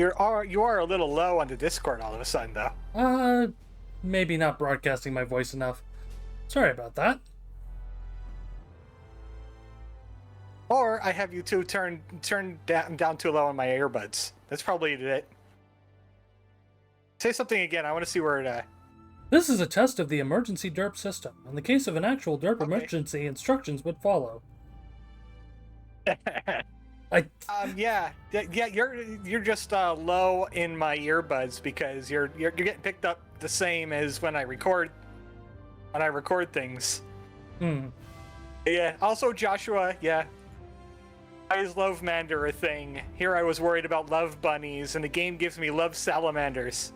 You are a little low on the Discord all of a sudden, though. Maybe not broadcasting my voice enough. Sorry about that. Or I have you two turn down too low on my earbuds. That's probably it. Say something again. I want to see where it. This is a test of the emergency derp system. In the case of an actual derp Okay. emergency, instructions would follow. I Yeah. You're just low in my earbuds because you're getting picked up the same as when I record things. Yeah. Also, Joshua. Yeah. Why is Love Mander a thing? Here I was worried about love bunnies, and the game gives me love salamanders.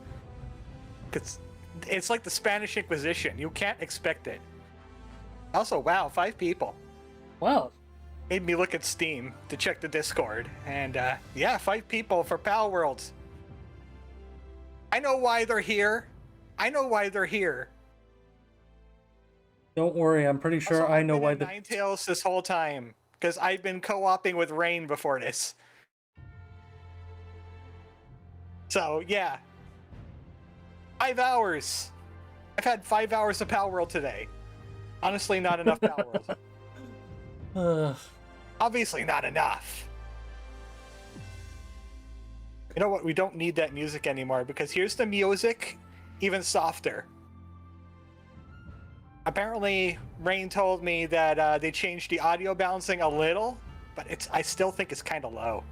It's like the Spanish Inquisition. You can't expect it. Also, wow, 5 people. Wow. Made me look at Steam to check the Discord, and yeah, 5 people for Palworld. I know why they're here. Don't worry, I'm pretty sure Also, I know I've been why in the Ninetales this whole time, because I've been co-oping with Rain before this. So, yeah. 5 hours. I've had 5 hours of Palworld today. Honestly, not enough Palworld. Obviously not enough. You know what? We don't need that music anymore, because here's the music, even softer. Apparently, Rain told me that they changed the audio balancing a little, but I still think it's kind of low.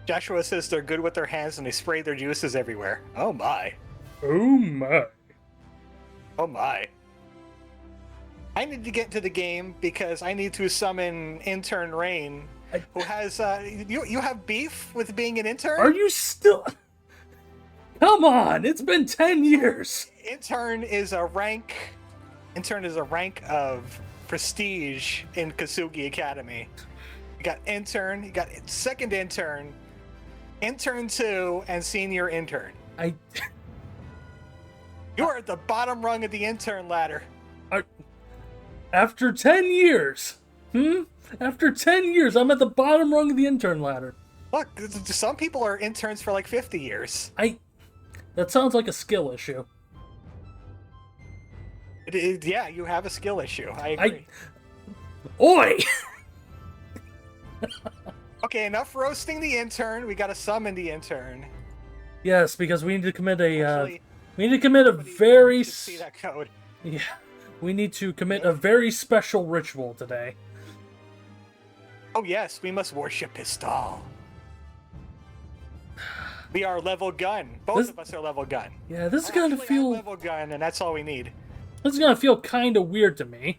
Joshua says they're good with their hands and they spray their juices everywhere. Oh my. Oh my. Oh my. I need to get into the game because I need to summon intern Rain, who has you have beef with being an intern? Are you still? Come on, it's been 10 years. Intern is a rank of prestige in Kasugi Academy. You got intern, you got second intern, intern 2, and senior intern. You are at the bottom rung of the intern ladder. After 10 years. After 10 years, I'm at the bottom rung of the intern ladder. Look, some people are interns for like 50 years. That sounds like a skill issue. Yeah, you have a skill issue. I agree. Oi! Okay, enough roasting the intern. We gotta summon the intern. Yes, because we need to commit a Actually, we need to commit a very see that code. Yeah. We need to commit a very special ritual today. Oh yes, we must worship Pistol. We are level gun. Both of us are level gun. Yeah, this is gonna feel level gun, and that's all we need. This is gonna feel kind of weird to me.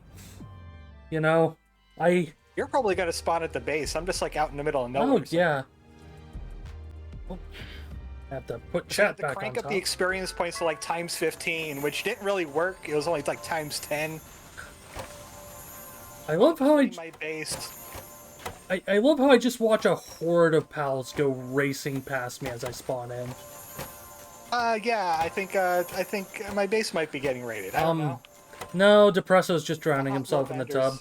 You know, You're probably gonna spawn at the base. I'm just like out in the middle of nowhere. Oh yeah. I have to put chat back on top. Crank up the experience points to like times 15, which didn't really work. It was only like times 10. I love how my base. I love how I just watch a horde of pals go racing past me as I spawn in. Yeah, I think my base might be getting raided. I don't know. No, Depresso's just drowning himself in the tub.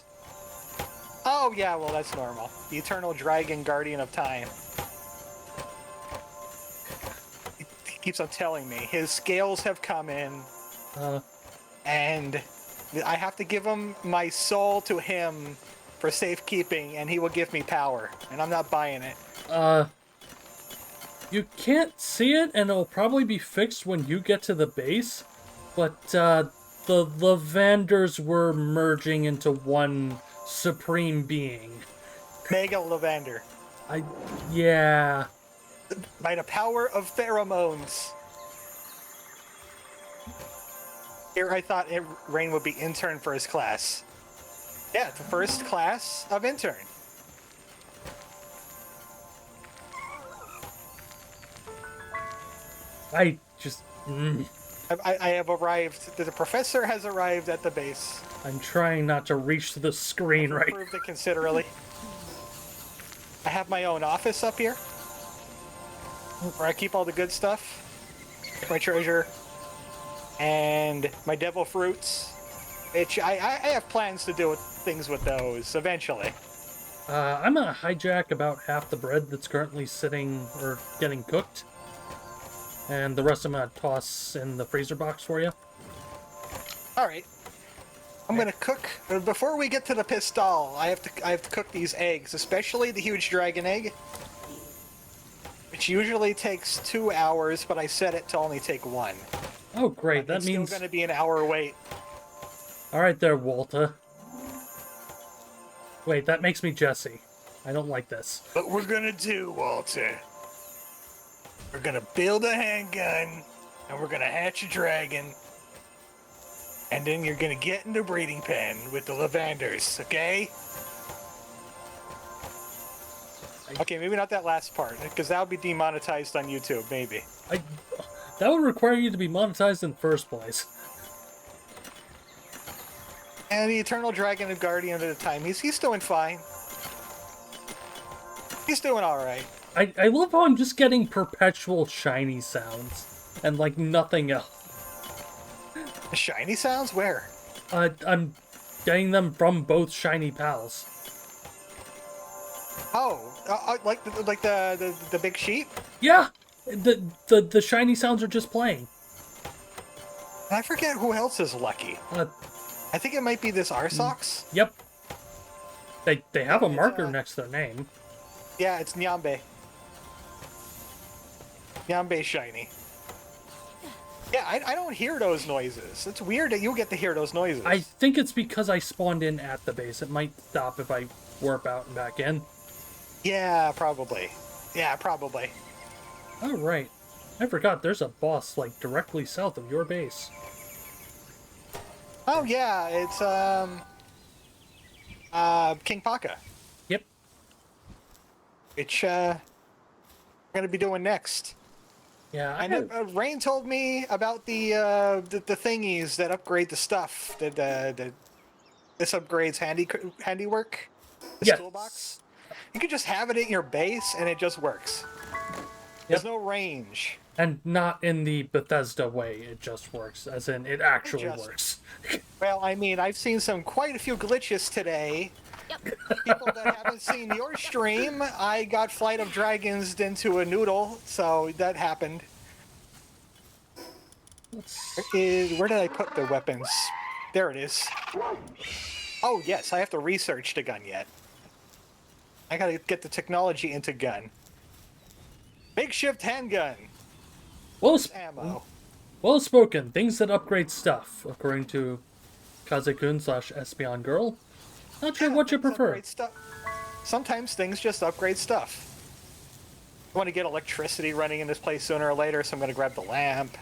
Oh yeah, well that's normal. The eternal dragon guardian of time. He keeps on telling me his scales have come in, and I have to give him my soul to him for safekeeping, and he will give me power, and I'm not buying it. You can't see it, and it'll probably be fixed when you get to the base, but the Lavanders were merging into one supreme being. Mega Lavander. Yeah. By the power of pheromones. Here I thought Rain would be intern for his class. Yeah, the first class of intern. I have arrived. The professor has arrived at the base. I'm trying not to reach to the screen right. Improved it considerably. I have my own office up here, where I keep all the good stuff, my treasure, and my devil fruits. Which I have plans to do things with those eventually. I'm gonna hijack about half the bread that's currently sitting or getting cooked, and the rest I'm gonna toss in the freezer box for you. All right. I'm gonna cook before we get to the pistol. I have to cook these eggs, especially the huge dragon egg, which usually takes 2 hours, but I set it to only take 1. Oh, great! That It's means still gonna be an hour wait. all right there, Walter. Wait, that makes me Jesse. I don't like this. What we're gonna do, Walter? We're gonna build a handgun, and we're gonna hatch a dragon, and then you're gonna get in the breeding pen with the lavenders, okay? Okay, maybe not that last part, because that would be demonetized on YouTube, maybe. That would require you to be monetized in the first place. And the Eternal Dragon and Guardian at the time, he's doing fine. He's doing alright. I love how I'm just getting perpetual shiny sounds, and like nothing else. Shiny sounds? Where? I'm getting them from both shiny pals. Oh, like the big sheep? Yeah, the shiny sounds are just playing. I forget who else is lucky. I think it might be this Arsox. Yep. They have a marker It's, next to their name. Yeah, it's Nyambe. Nyambe shiny. Yeah, I don't hear those noises. It's weird that you get to hear those noises. I think it's because I spawned in at the base. It might stop if I warp out and back in. Yeah, probably. Yeah, probably. Oh, right. I forgot there's a boss, like, directly south of your base. Oh yeah, it's King Paka, Yep. which we're gonna be doing next. Yeah, I know Rain told me about the thingies that upgrade the stuff. This upgrades handiwork. This Yes. toolbox. You can just have it in your base and it just works. There's no range. And not in the Bethesda way, it just works, as in it actually works. Well, I mean, I've seen quite a few glitches today. People that haven't seen your stream, I got Flight of Dragons into a noodle, so that happened. Where did I put the weapons? There it is. Oh, yes, I have to research the gun yet. I gotta get the technology into gun. Makeshift handgun. Ammo. Well spoken. Things that upgrade stuff, according to Kazekun / Espion Girl. Not sure what you prefer. Sometimes things just upgrade stuff. I want to get electricity running in this place sooner or later, so I'm going to grab the lamp.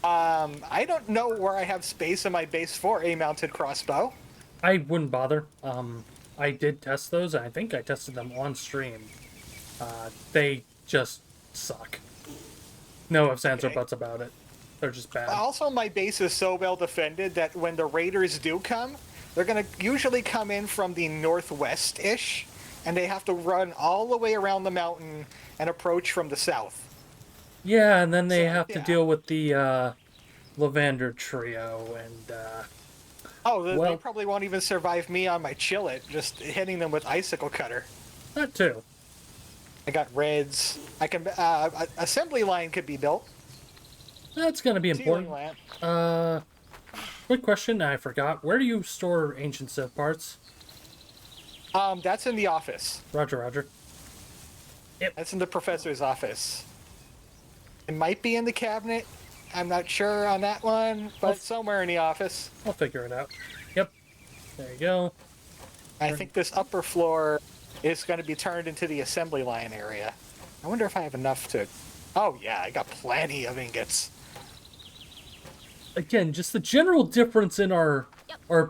I don't know where I have space in my base for a mounted crossbow. I wouldn't bother. I did test those, and I think I tested them on stream. They just suck. No ifs, ands, or buts about it. They're just bad. Also, my base is so well defended that when the raiders do come, they're going to usually come in from the northwest-ish, and they have to run all the way around the mountain and approach from the south. Yeah, and then they have to deal with the Lavender Trio, and They probably won't even survive me on my chillet, just hitting them with Icicle Cutter. that too. I got reds. I can assembly line could be built. That's gonna be Ceiling important. lamp. Quick question, I forgot. Where do you store ancient Civ parts? That's in the office. Roger, roger. That's in the professor's office. It might be in the cabinet. I'm not sure on that one, but somewhere in the office. I'll figure it out. Yep. There you go. I think this upper floor is going to be turned into the assembly line area. I wonder if I have enough to... Oh, yeah, I got plenty of ingots. Again, just the general difference in our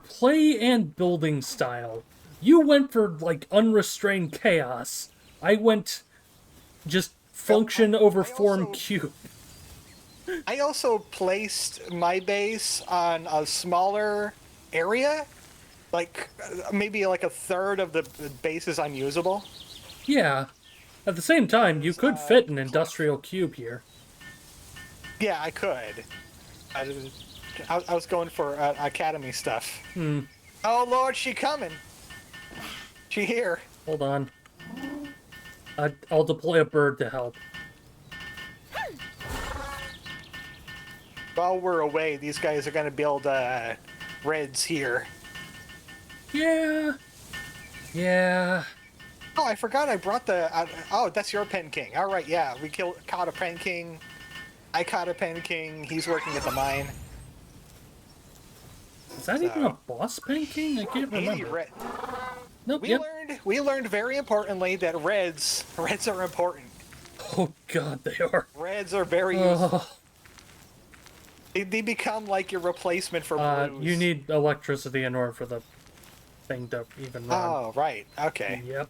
play and building style. You went for, like, unrestrained chaos. I went just function over form cube. I also placed my base on a smaller area. Like, maybe like a third of the base is unusable. Yeah. At the same time, you could fit an industrial cube here. Yeah, I could. I was going for academy stuff. Oh, Lord, she coming. She here. Hold on. I'll deploy a bird to help. While we're away, these guys are going to build reds here. Yeah. Yeah. Oh, I forgot I brought the... oh, that's your Pen King. All right, yeah. We caught a Pen King. I caught a Pen King. He's working at the mine. Is that even a boss painting? I can't remember. Nope, yep. We learned very importantly that reds are important. Oh god, they are. Reds are very useful. They become like your replacement for blues. You need electricity in order for the thing to even run. Oh, right. Okay. Yep.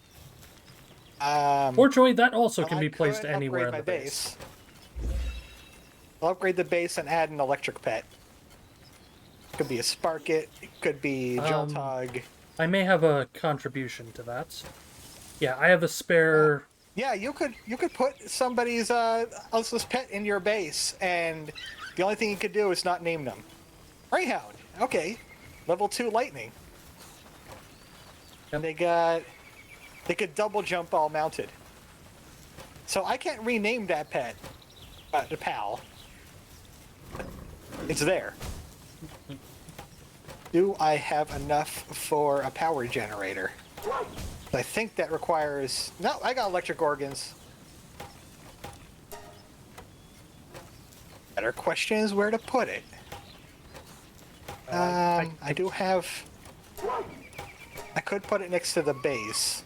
Fortunately, that also can be placed could anywhere in upgrade the my base. I'll upgrade the base and add an electric pet. Could be a Sparkit. It could be Joltog. I may have a contribution to that. Yeah, I have a spare... Yeah, you could put somebody's else's pet in your base, and the only thing you could do is not name them. Greyhound. Okay. Level 2 lightning. And they could double jump all mounted. So I can't rename that pet. The pal. It's there. Do I have enough for a power generator? I think that requires... No, I got electric organs. Better question is where to put it. I do have... I could put it next to the base.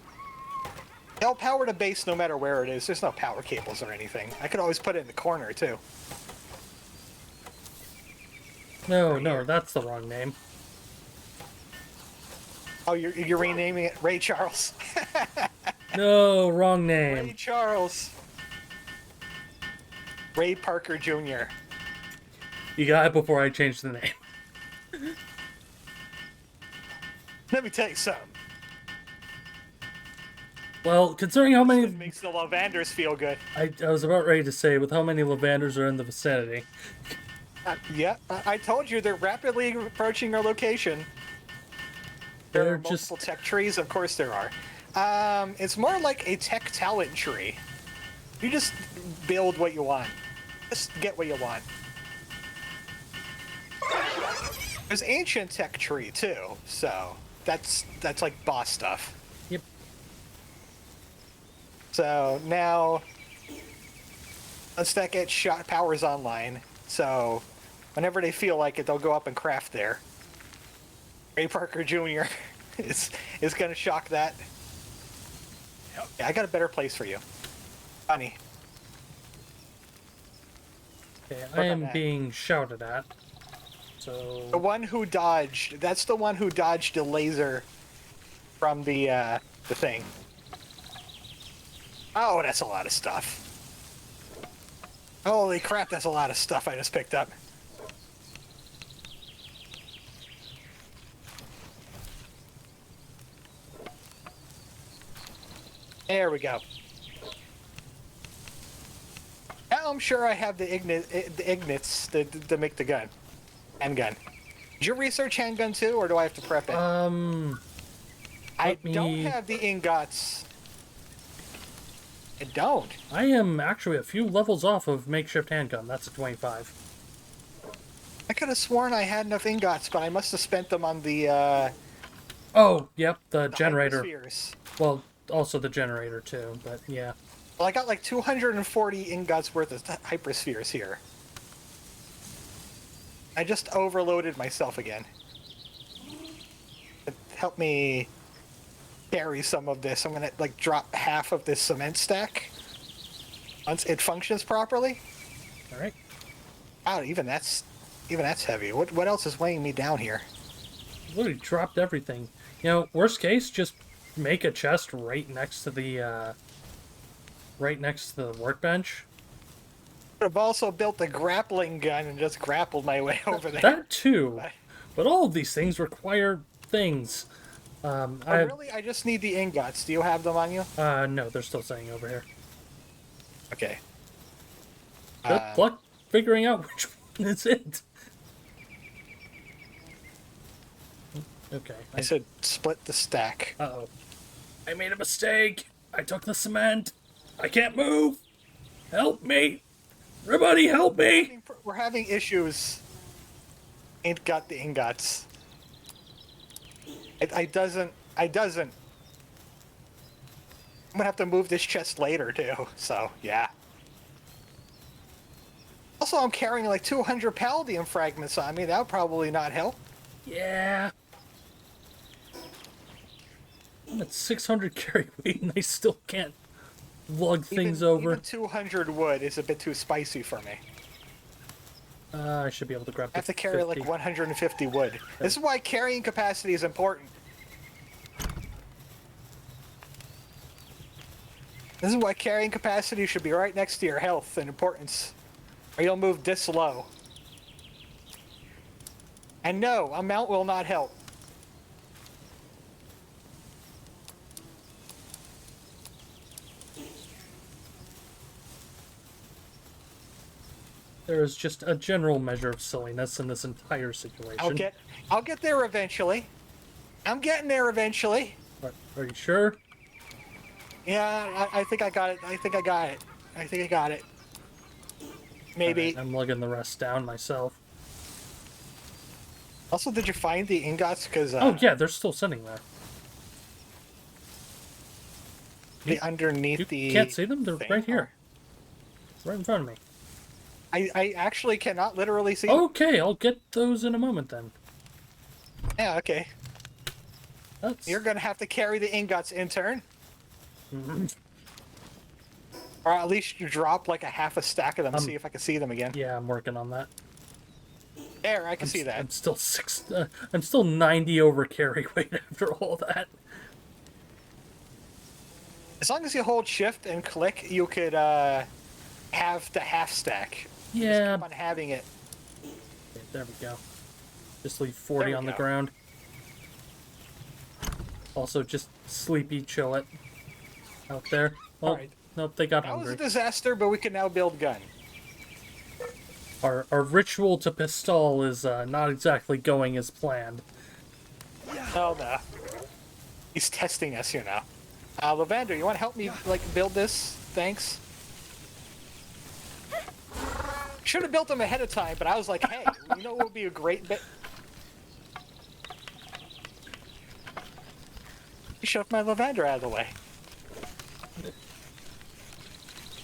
They'll power the base no matter where it is. There's no power cables or anything. I could always put it in the corner, too. No, that's the wrong name. Oh, you're renaming it Ray Charles. No, wrong name. Ray Charles. Ray Parker Jr. You got it before I changed the name. Let me tell you something. Well, considering how many... It makes the Lavanders feel good. I was about ready to say, with how many Lavanders are in the vicinity. Yeah, I told you they're rapidly approaching our location. There are multiple tech trees, of course there are. It's more like a tech talent tree. You just build what you want. Just get what you want. There's ancient tech tree too, so that's like boss stuff. Yep. So now, once that gets shot, power's online. So whenever they feel like it, they'll go up and craft there. Ray Parker Jr. is gonna shock that. Yeah, I got a better place for you, Bunny. Okay, I am being shouted at. So the one who dodged. That's the one who dodged a laser from the thing. Oh, that's a lot of stuff. Holy crap, that's a lot of stuff I just picked up. There we go. Now I'm sure I have the ignits to make the gun. Handgun. Did you research handgun too, or do I have to prep it? I don't have the ingots. I don't. I am actually a few levels off of makeshift handgun. That's a 25. I could have sworn I had enough ingots, but I must have spent them on the, Oh, yep, the generator. Hyperspheres. Well, also the generator too, but yeah. Well, I got like 240 ingots worth of hyperspheres here. I just overloaded myself again. Help me carry some of this. I'm gonna like drop half of this cement stack once it functions properly. All right. Wow, even that's heavy. What else is weighing me down here? Literally dropped everything. You know, worst case, just make a chest right next to the workbench. I've also built a grappling gun and just grappled my way over there. That too, but all of these things require things. I just need the ingots. Do you have them on you? No, they're still staying over here. Okay. Good luck figuring out which one is it. Okay. I said split the stack. Uh-oh. I made a mistake. I took the cement. I can't move. Help me. Everybody help me. We're having issues. Ain't got the ingots. I doesn't. I'm gonna have to move this chest later too. So yeah. Also, I'm carrying like 200 palladium fragments on me. That would probably not help. Yeah. I'm at 600 carry weight and I still can't lug things over. Even 200 wood is a bit too spicy for me. I should be able to grab the I have to carry 50. like 150 wood. This is why carrying capacity is important. This is why carrying capacity should be right next to your health and importance, or you'll move this slow. And no, a mount will not help. There is just a general measure of silliness in this entire situation. I'll get there eventually. I'm getting there eventually. Are you sure? Yeah, I think I got it. I think I got it. Maybe. Right, I'm lugging the rest down myself. Also, did you find the ingots? Because oh yeah, they're still sitting there. Underneath You can't see them? They're right here. Right in front of me. I actually cannot literally see them. Okay, I'll get those in a moment then. Yeah, okay. That's... You're gonna have to carry the ingots in turn. Or at least you drop like a half a stack of them, see if I can see them again. Yeah, I'm working on that. There, I can see that. I'm still 90 over carry weight after all that. As long as you hold shift and click, you could have the half stack. Yeah. Just keep on having it. Okay, there we go. Just leave 40 on the ground. Also, just sleepy chill it out there. Oh, Alright. Nope, they got That was hungry. a disaster, but we can now build gun. Our ritual to pistol is not exactly going as planned. Oh no. He's testing us, you know. Lavander, you want to help me like build this? Thanks. Should have built them ahead of time, but I was like, hey, you know what would be a great bit? You shoved my Lavander out of the way.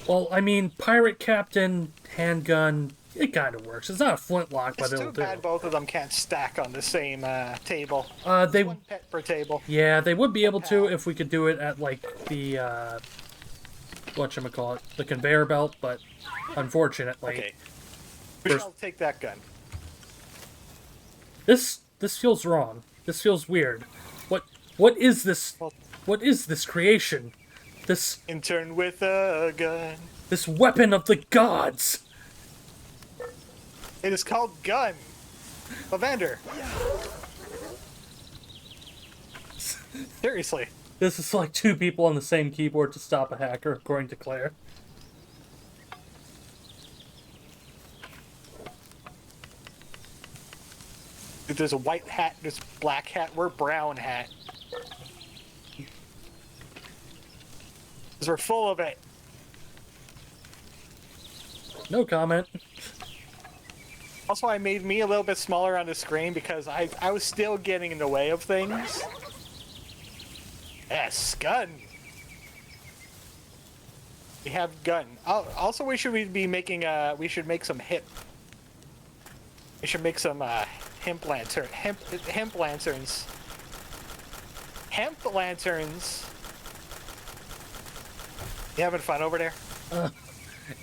Well, I mean, pirate captain, handgun, it kind of works. It's not a flintlock, but It's it'll too bad both of them can't stack on the same table. They One pet per table. Yeah, they would be able to if we could do it at like the whatchamacallit, the conveyor belt, but unfortunately. Okay. We shall take that gun. This feels wrong. This feels weird. What is this? What is this creation? This intern with a gun. This weapon of the gods. It is called gun. Lavander. Seriously. This is like two people on the same keyboard to stop a hacker, according to Claire. There's a white hat, there's black hat, we're brown hat. Because we're full of it. No comment. Also, I made me a little bit smaller on the screen because I was still getting in the way of things. Yes, gun. We have gun. Oh, also, we should be making we should make some hemp. We should make some hemp lanterns. Hemp lanterns. You having fun over there?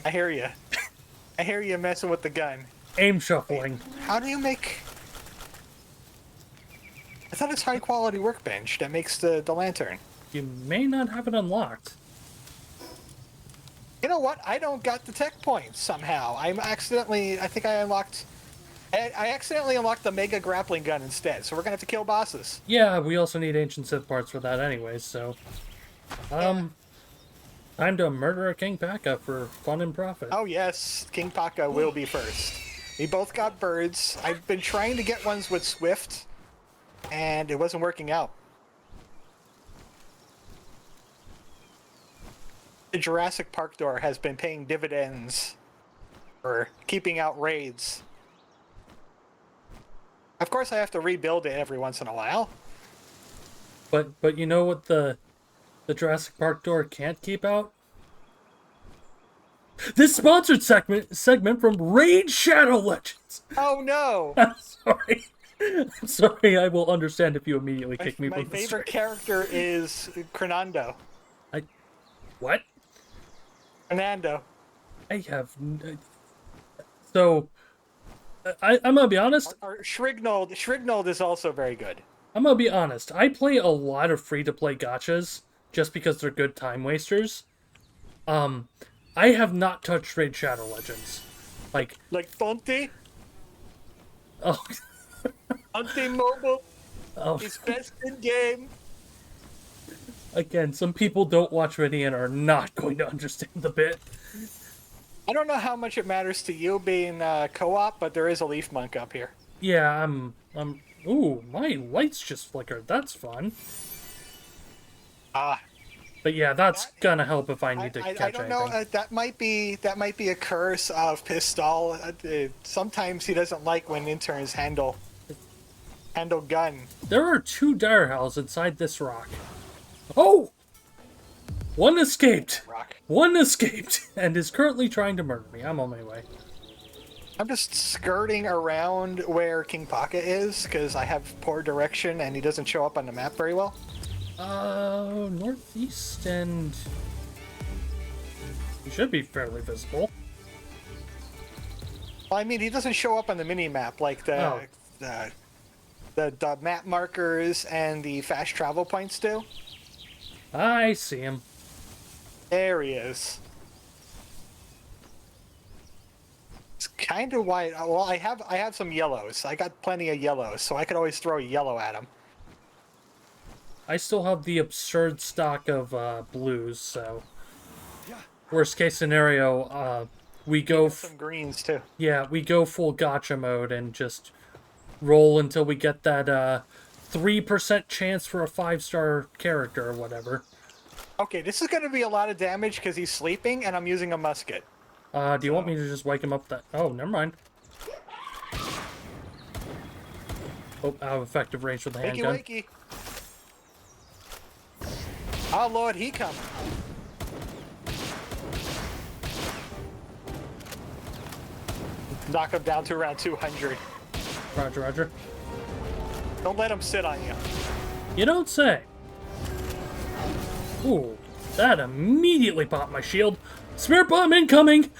I hear you. I hear you messing with the gun. Aim shuffling. How do you make... I thought it's high quality workbench that makes the lantern. You may not have it unlocked. You know what? I don't got the tech points somehow. I think I unlocked... I accidentally unlocked the mega grappling gun instead, so we're gonna have to kill bosses. Yeah, we also need ancient Sith parts for that anyways, so... Time to murder a King Paka for fun and profit. Oh yes, King Paka will be first. We both got birds. I've been trying to get ones with Swift, and it wasn't working out. the Jurassic Park door has been paying dividends for keeping out raids. Of course, I have to rebuild it every once in a while. But you know what the Jurassic Park door can't keep out? This sponsored segment from Raid Shadow Legends. Oh no! I'm sorry. I'm sorry. I will understand if you immediately kick me My from the favorite stream. character is Crenando. What? Fernando. I have. So, I'm gonna be honest. Or Shrignold. Shrignold is also very good. I'm gonna be honest. I play a lot of free-to-play gachas just because they're good time wasters. I have not touched Raid Shadow Legends. Like Tonti. oh, Tonti Mobile. oh. He's best in game. Again, some people don't watch Mini and are not going to understand the bit. I don't know how much it matters to you being co-op, but there is a leaf monk up here. Yeah, ooh, my lights just flickered. That's fun. But yeah, that's gonna help if I need to catch I don't know. anything. That might be a curse of Pistol. Sometimes he doesn't like when interns handle gun. There are 2 dire howls inside this rock. Oh! One escaped. Rock. One escaped and is currently trying to murder me. I'm on my way. I'm just skirting around where King Paka is because I have poor direction and he doesn't show up on the map very well. Northeast and... He should be fairly visible. Well, I mean, he doesn't show up on the mini-map like the map markers and the fast travel points do. I see him. There he is. It's kind of white. Well, I have some yellows. I got plenty of yellows, so I could always throw a yellow at him. I still have the absurd stock of blues, so worst case scenario, we go Some greens too. yeah, we go full gacha mode and just roll until we get that 3% chance for a 5-star character or whatever. Okay, this is going to be a lot of damage because he's sleeping and I'm using a musket. Do you want me to just wake him up? Oh, never mind. Oh, I have effective range with the handgun. Wakey, wakey. Oh Lord, he come. Knock him down to around 200. Roger, roger. Don't let him sit on you. You don't say. Ooh, that immediately popped my shield. Spirit bomb incoming!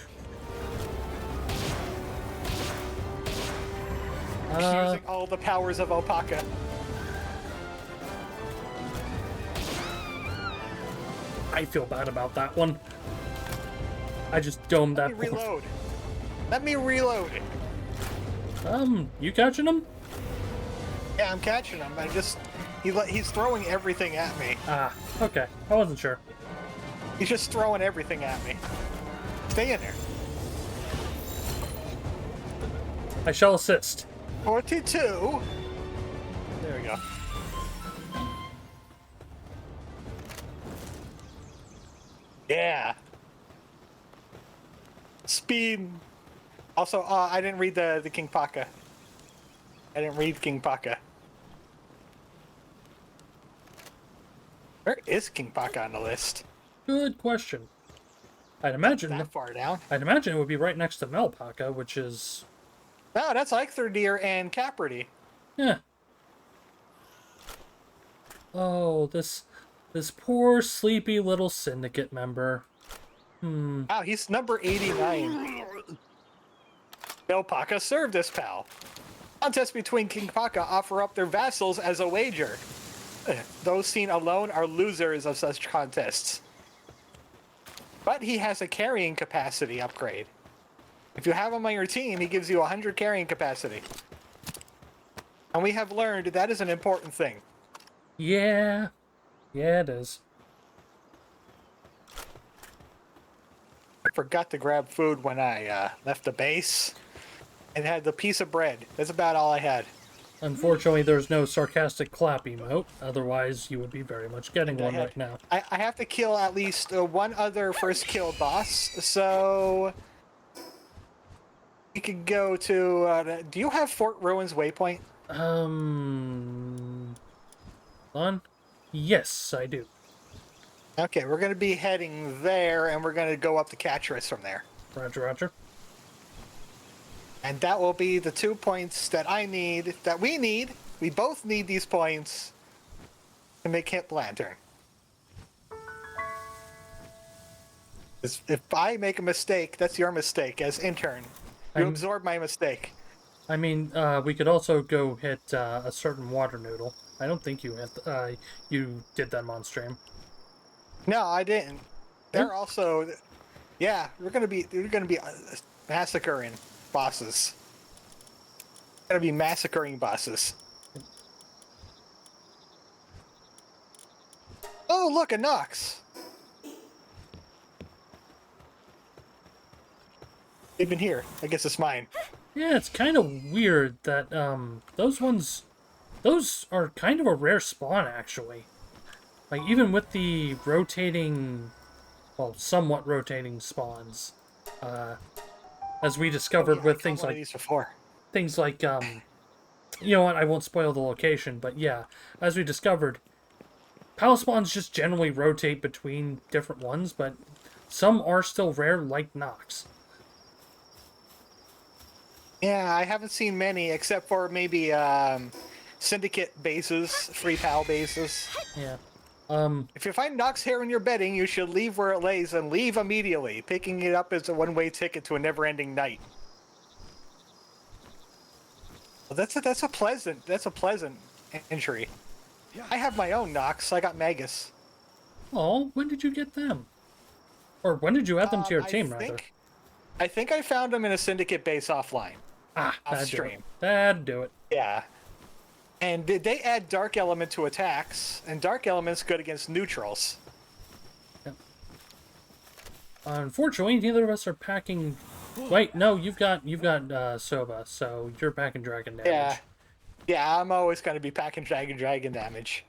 Using all the powers of Opaka. I feel bad about that one. I just domed that. Let me reload. Let me reload. You catching him? Yeah, I'm catching him. He's throwing everything at me. Ah, okay. I wasn't sure. He's just throwing everything at me. Stay in there. I shall assist. 42. There we go. Yeah. Speed. Also, I didn't read the King Paka. I didn't read King Paka. Where is King Paka on the list? Good question. I'd imagine That far down. I'd imagine it would be right next to Melpaka, which is No, that's Eiktherdeer and Capridy. yeah. Oh, this poor sleepy little syndicate member. Wow, he's number 89. Melpaka served this pal. Contests between King Paka offer up their vassals as a wager. Those seen alone are losers of such contests. But he has a carrying capacity upgrade. If you have him on your team, he gives you 100 carrying capacity. And we have learned that is an important thing. Yeah. Yeah, it is. I forgot to grab food when I left the base. And had the piece of bread. That's about all I had. Unfortunately, there's no sarcastic clap emote. Otherwise, you would be very much getting one right now. I have to kill at least one other first kill boss, so we could go to. Do you have Fort Rowan's Waypoint? On? Yes, I do. Okay, we're going to be heading there, and we're going to go up to Catris from there. Roger, roger. And that will be the 2 points that I need, that we need. We both need these points to make Camp Lantern. If I make a mistake, that's your mistake as intern. You absorb my mistake. I mean, we could also go hit a certain water noodle. I don't think you you did them on stream. No, I didn't. They're also, yeah. We're gonna be massacring bosses. Gonna be massacring bosses. Oh, look, a Nox. They've been here. I guess it's mine. Yeah, it's kind of weird that those are kind of a rare spawn actually. Like even with the rotating, well, somewhat rotating spawns, as we discovered with things like you know what, I won't spoil the location, but yeah, as we discovered, pal spawns just generally rotate between different ones, but some are still rare, like Nox. Yeah, I haven't seen many except for maybe syndicate bases, free pal bases. Yeah. If you find Nox hair in your bedding, you should leave where it lays and leave immediately. Picking it up is a one-way ticket to a never-ending night. Well, that's a pleasant entry. I have my own Nox. I got Magus. Oh, when did you get them? Or when did you add them to your team, rather? I think I found them in a syndicate base offline. Off stream. That'd do it. Yeah. And they add Dark Element to attacks, and Dark Element's good against neutrals. Yep. Unfortunately, neither of us are packing... Wait, no, you've got Soba, so you're packing Dragon damage. Yeah. Yeah, I'm always going to be packing Dragon damage.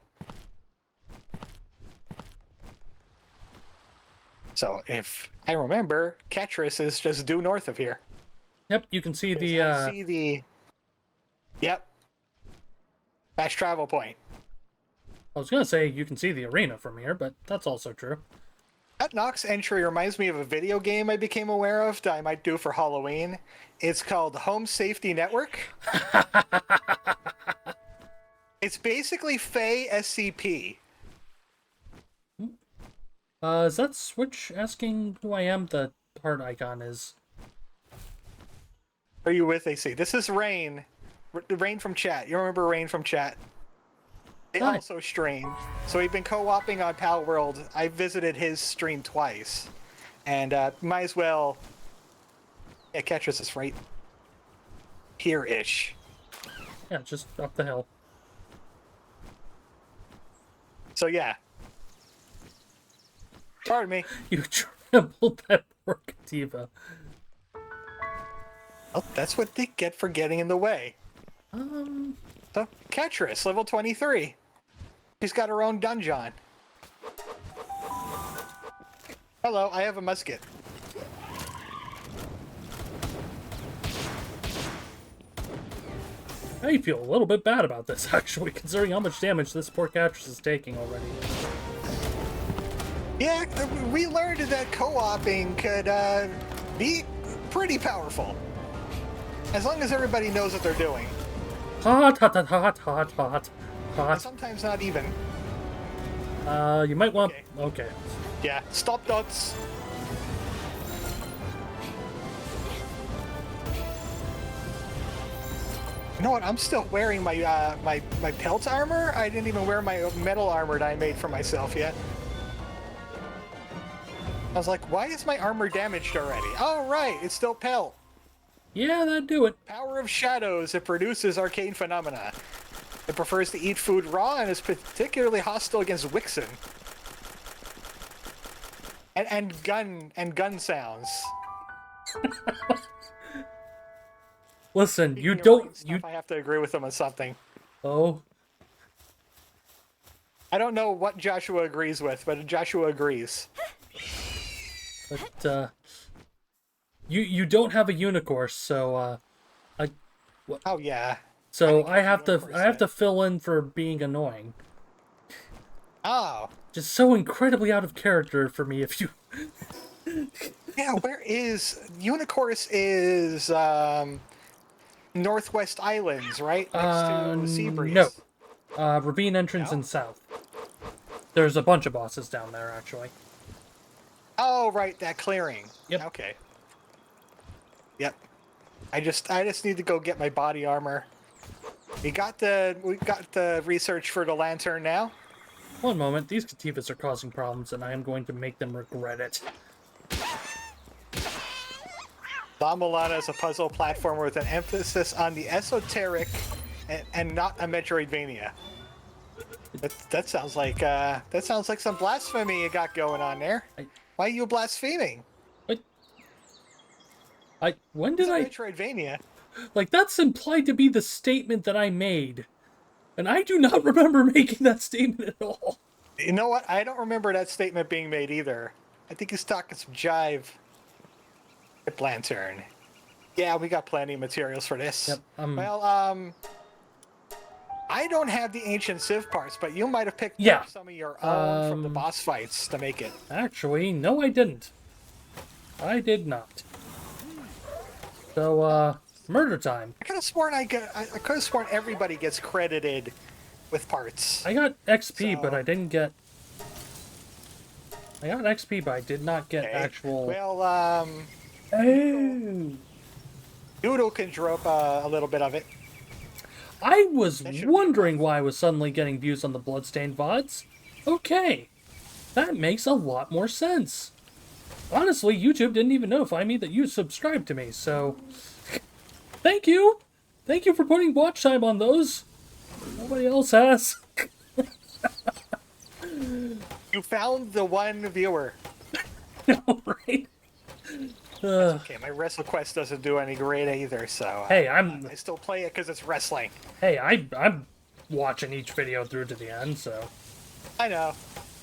So, if I remember, Catris is just due north of here. Yep, you can see the... Yep. Fast travel point. I was going to say you can see the arena from here, but that's also true. That Nox entry reminds me of a video game I became aware of that I might do for Halloween. It's called Home Safety Network. It's basically Faye SCP. Is that Switch asking who I am? The heart icon is. Are you with AC? This is Rain. Rain from chat. You remember Rain from chat? They also stream. So we've been co-oping on Palworld. I visited his stream twice. And might as well... Yeah, Catris is right here-ish. Yeah, just up the hill. So yeah. Pardon me. You trampled that poor Kativa. Well, that's what they get for getting in the way. So, Catris, level 23. She's got her own dungeon. Hello, I have a musket. I feel a little bit bad about this, actually, considering how much damage this poor Catris is taking already. Yeah, we learned that co-oping could be pretty powerful. As long as everybody knows what they're doing. Hot, hot, hot, hot, hot, hot, hot. And sometimes not even. You might want... Okay. Yeah, stop dots. You know what? I'm still wearing my my pelt armor. I didn't even wear my metal armor that I made for myself yet. I was like, why is my armor damaged already? Oh, right, it's still pelt. Yeah, that'd do it. Power of Shadows. It produces arcane phenomena. It prefers to eat food raw and is particularly hostile against Wixen. And gun sounds. Listen, you Speaking of writing don't... stuff, I have to agree with him on something. Oh, I don't know what Joshua agrees with, but Joshua agrees. but, you don't have a unicorn, so, Oh yeah. So didn't I catch a have to unicorn yet. fill in for being annoying. Oh. Just so incredibly out of character for me if you Yeah, where is Unicorse is Northwest Islands, right? Next to no. Seabreeze. Ravine entrance No? and south. There's a bunch of bosses down there actually. Oh, right, that clearing. Yep. Okay. Yep. I just need to go get my body armor. We got the research for the lantern now. One moment, these Katifas are causing problems and I am going to make them regret it. La Mulana is a puzzle platformer with an emphasis on the esoteric and not a Metroidvania. That sounds like some blasphemy you got going on there. Why are you blaspheming? When It's did a I... Metroidvania. Like, that's implied to be the statement that I made. And I do not remember making that statement at all. You know what? I don't remember that statement being made either. I think he's talking some jive. Lantern. Yeah, we got plenty of materials for this. Yep, Well, I don't have the ancient Civ parts, but you might have picked up some of your own from the boss fights to make it. Actually, no I didn't. I did not. So, murder time. I could have sworn I could have sworn everybody gets credited with parts. I got XP, So- but I didn't get... I got XP, but I did not get actual... Well, Oh! Noodle can drop a little bit of it. I was wondering why I was suddenly getting views on the Bloodstained VODs. Okay. That makes a lot more sense. Honestly, YouTube didn't even notify me that you subscribed to me, so... Thank you! Thank you for putting watch time on those. Nobody else has. You found the one viewer. Right? Okay, my WrestleQuest doesn't do any great either, so... Hey, I still play it because it's wrestling. Hey, I'm watching each video through to the end, so... I know.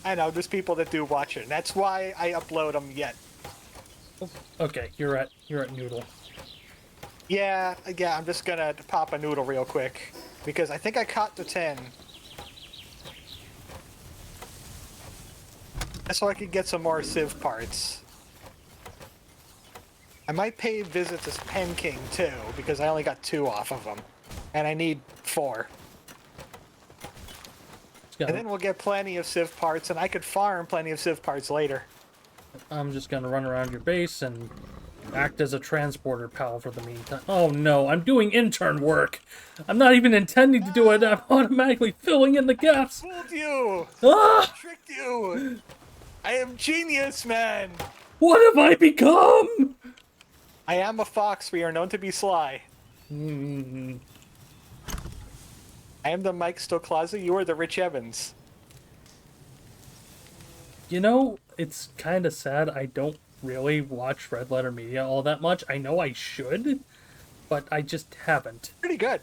There's people that do watch it. And that's why I upload them yet. Okay, you're at Noodle. Yeah, I'm just gonna pop a Noodle real quick. Because I think I caught the 10. So I could get some more Civ parts. I might pay visit to Pen King too, because I only got 2 off of them. And I need 4. And then we'll get plenty of Civ parts, and I could farm plenty of Civ parts later. I'm just gonna run around your base and act as a transporter pal for the meantime. Oh no, I'm doing intern work. I'm not even intending to do it. I'm automatically filling in the gaps. I fooled you! Ah! I tricked you! I am genius, man! What have I become? I am a fox. We are known to be sly. I am the Mike Stoklasa. You are the Rich Evans. You know, it's kind of sad I don't really watch Red Letter Media all that much. I know I should, but I just haven't. Pretty good.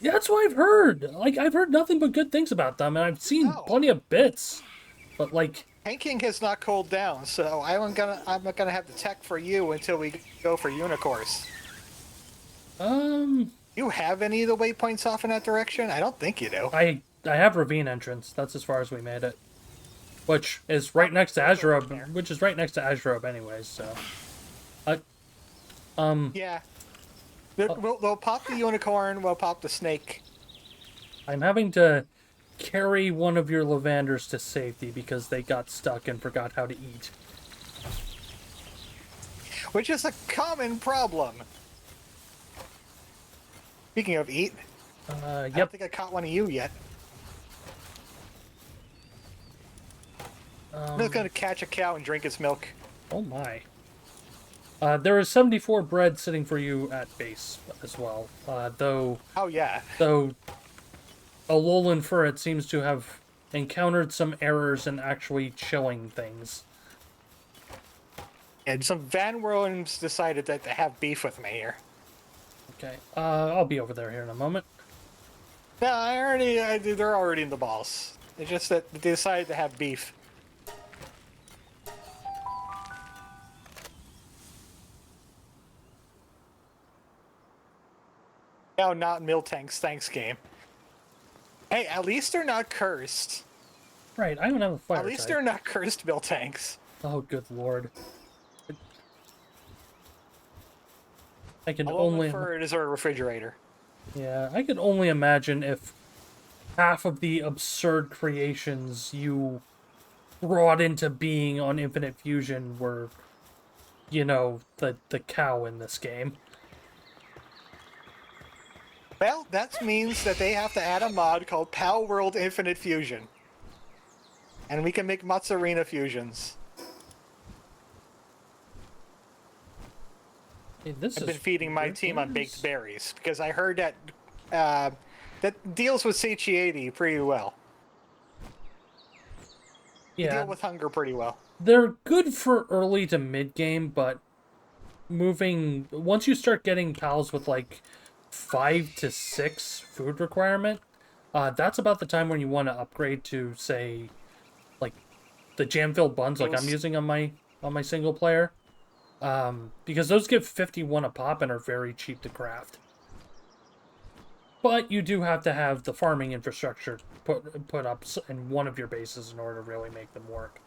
That's what I've heard. Like, I've heard nothing but good things about them, and I've seen plenty of bits. But, like... Pen King has not cooled down, so I'm not gonna have the tech for you until we go for Unicorns. You have any of the waypoints off in that direction? I don't think you do. I have Ravine entrance. That's as far as we made it. Which is right next to Azurob, anyways, so... Yeah. We'll pop the unicorn, we'll pop the snake. I'm having to carry one of your Lavanders to safety because they got stuck and forgot how to eat. Which is a common problem. Speaking of eat, I don't think I caught one of you yet. I'm just gonna catch a cow and drink its milk. Oh my. There is 74 bread sitting for you at base as well, though... Oh yeah. Though Alolan Furret seems to have encountered some errors in actually showing things. And some Van Worms decided that they have beef with me here. Okay, I'll be over there here in a moment. Yeah, they're already in the balls. It's just that they decided to have beef. No, not Miltank's thanks game. Hey, at least they're not cursed. Right, I don't have a fire At least type. they're not cursed Miltanks. Oh, good lord. I can I'll only... refer it as a refrigerator. Yeah, I can only imagine if half of the absurd creations you brought into being on Infinite Fusion were, you know, the cow in this game. Well, that means that they have to add a mod called Palworld Infinite Fusion. And we can make Mozzarella fusions. Hey, this I've is been feeding my weird. team on baked berries because I heard that that deals with satiety pretty well. They Yeah, deal with hunger pretty well. they're good for early to mid game, but once you start getting pals with like 5 to 6 food requirement, that's about the time when you want to upgrade to, say, like the jam-filled buns like I'm using on my single player. Because those give 51 a pop and are very cheap to craft. But you do have to have the farming infrastructure put up in one of your bases in order to really make them work.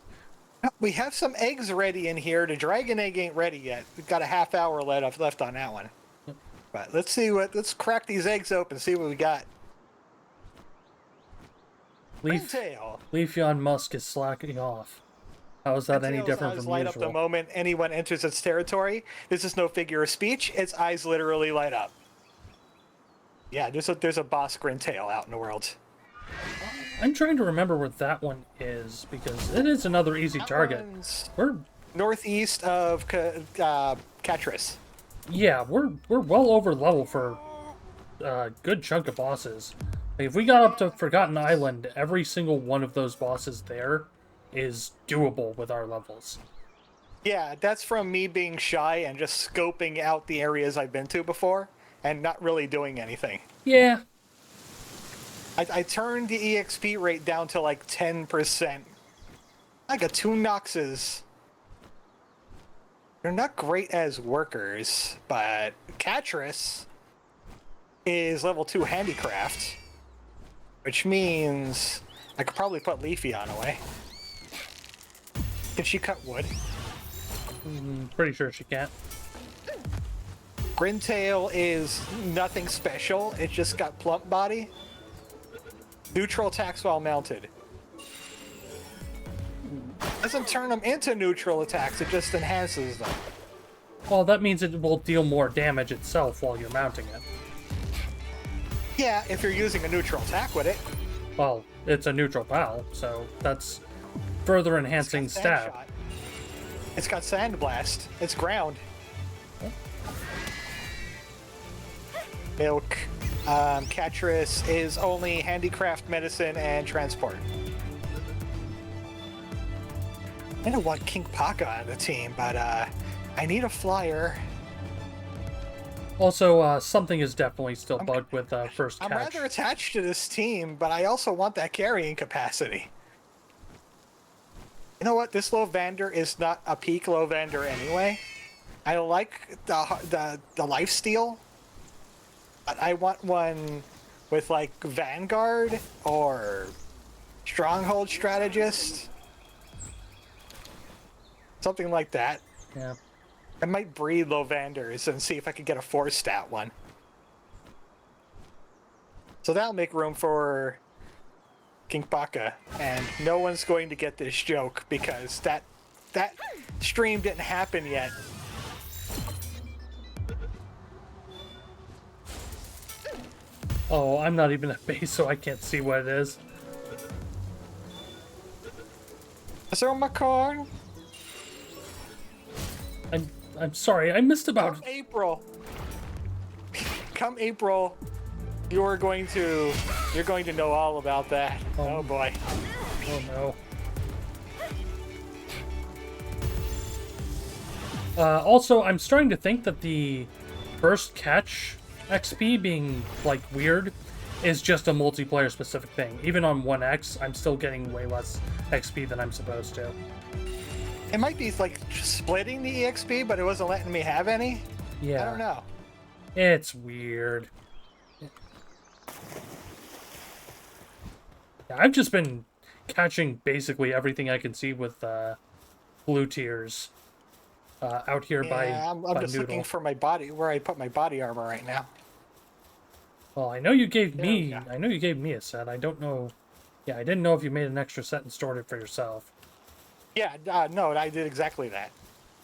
We have some eggs ready in here. The dragon egg ain't ready yet. We've got a half hour left on that one. Yep. But let's crack these eggs open, see what we got. Leafeon Musk is slacking off. How is that any different from light usual? up the moment anyone enters its territory. This is no figure of speech. Its eyes literally light up. Yeah, there's a boss Grintail out in the world. I'm trying to remember where that one is, because it is another easy target. We're northeast of Catris. Yeah, we're well over level for a good chunk of bosses. Like, if we got up to Forgotten Island, every single one of those bosses there is doable with our levels. Yeah, that's from me being shy and just scoping out the areas I've been to before and not really doing anything. Yeah. I turned the EXP rate down to like 10%. I got 2 Noxes. They're not great as workers, but Catris is level 2 handicraft, which means I could probably put Leafeon away. Can she cut wood? Pretty sure she can't. Grintail is nothing special. It's just got plump body. Neutral attacks while mounted. Doesn't turn them into neutral attacks, it just enhances them. Well, that means it will deal more damage itself while you're mounting it. Yeah, if you're using a neutral attack with it. Well, it's a neutral pal, so that's further enhancing stab. Shot. It's got Sandblast. It's ground. Milk. Catris is only handicraft, medicine, and transport. I don't want King Paka on the team, but I need a flyer. Also, something is definitely still bugged with first catch. I'm rather attached to this team, but I also want that carrying capacity. You know what? This Lovander is not a peak Lovander anyway. I like the lifesteal. But I want one with like Vanguard or Stronghold Strategist. Something like that. Yeah. I might breed Lovanders and see if I can get a 4-stat one. So that'll make room for King Paka, and no one's going to get this joke because that stream didn't happen yet. Oh, I'm not even at base, so I can't see what it is. Is there my card? I'm sorry, I missed about... Come April. Come April, you're going to know all about that. Oh boy. Oh no. Also, I'm starting to think that the first catch XP being, like, weird is just a multiplayer specific thing. Even on 1X, I'm still getting way less XP than I'm supposed to. It might be like splitting the EXP, but it wasn't letting me have any. Yeah. I don't know. It's weird. Yeah, I've just been catching basically everything I can see with blue tiers out here by I'm by just Noodle. looking for my body, where I put my body armor right now. Well, I know you gave There we me. go. I know you gave me a set. I don't know. Yeah, I didn't know if you made an extra set and stored it for yourself. Yeah, no, I did exactly that.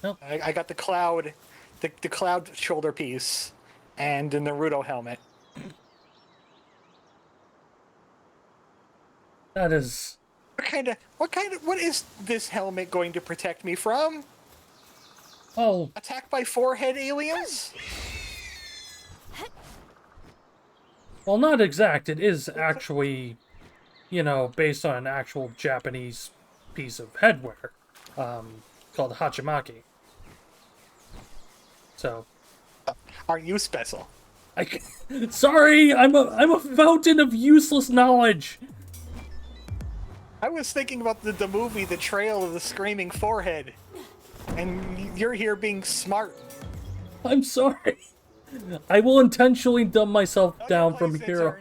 Nope. I got the cloud, the cloud shoulder piece, and the Naruto helmet. That is. What is this helmet going to protect me from? Oh, Attacked by four-head aliens? well, not exact. It is actually, you know, based on an actual Japanese piece of headwear called hachimaki. So, Are you special? sorry, I'm a fountain of useless knowledge. I was thinking about the movie, The Trail of the Screaming Forehead, and you're here being smart. I'm sorry. I will intentionally dumb myself down from Place here.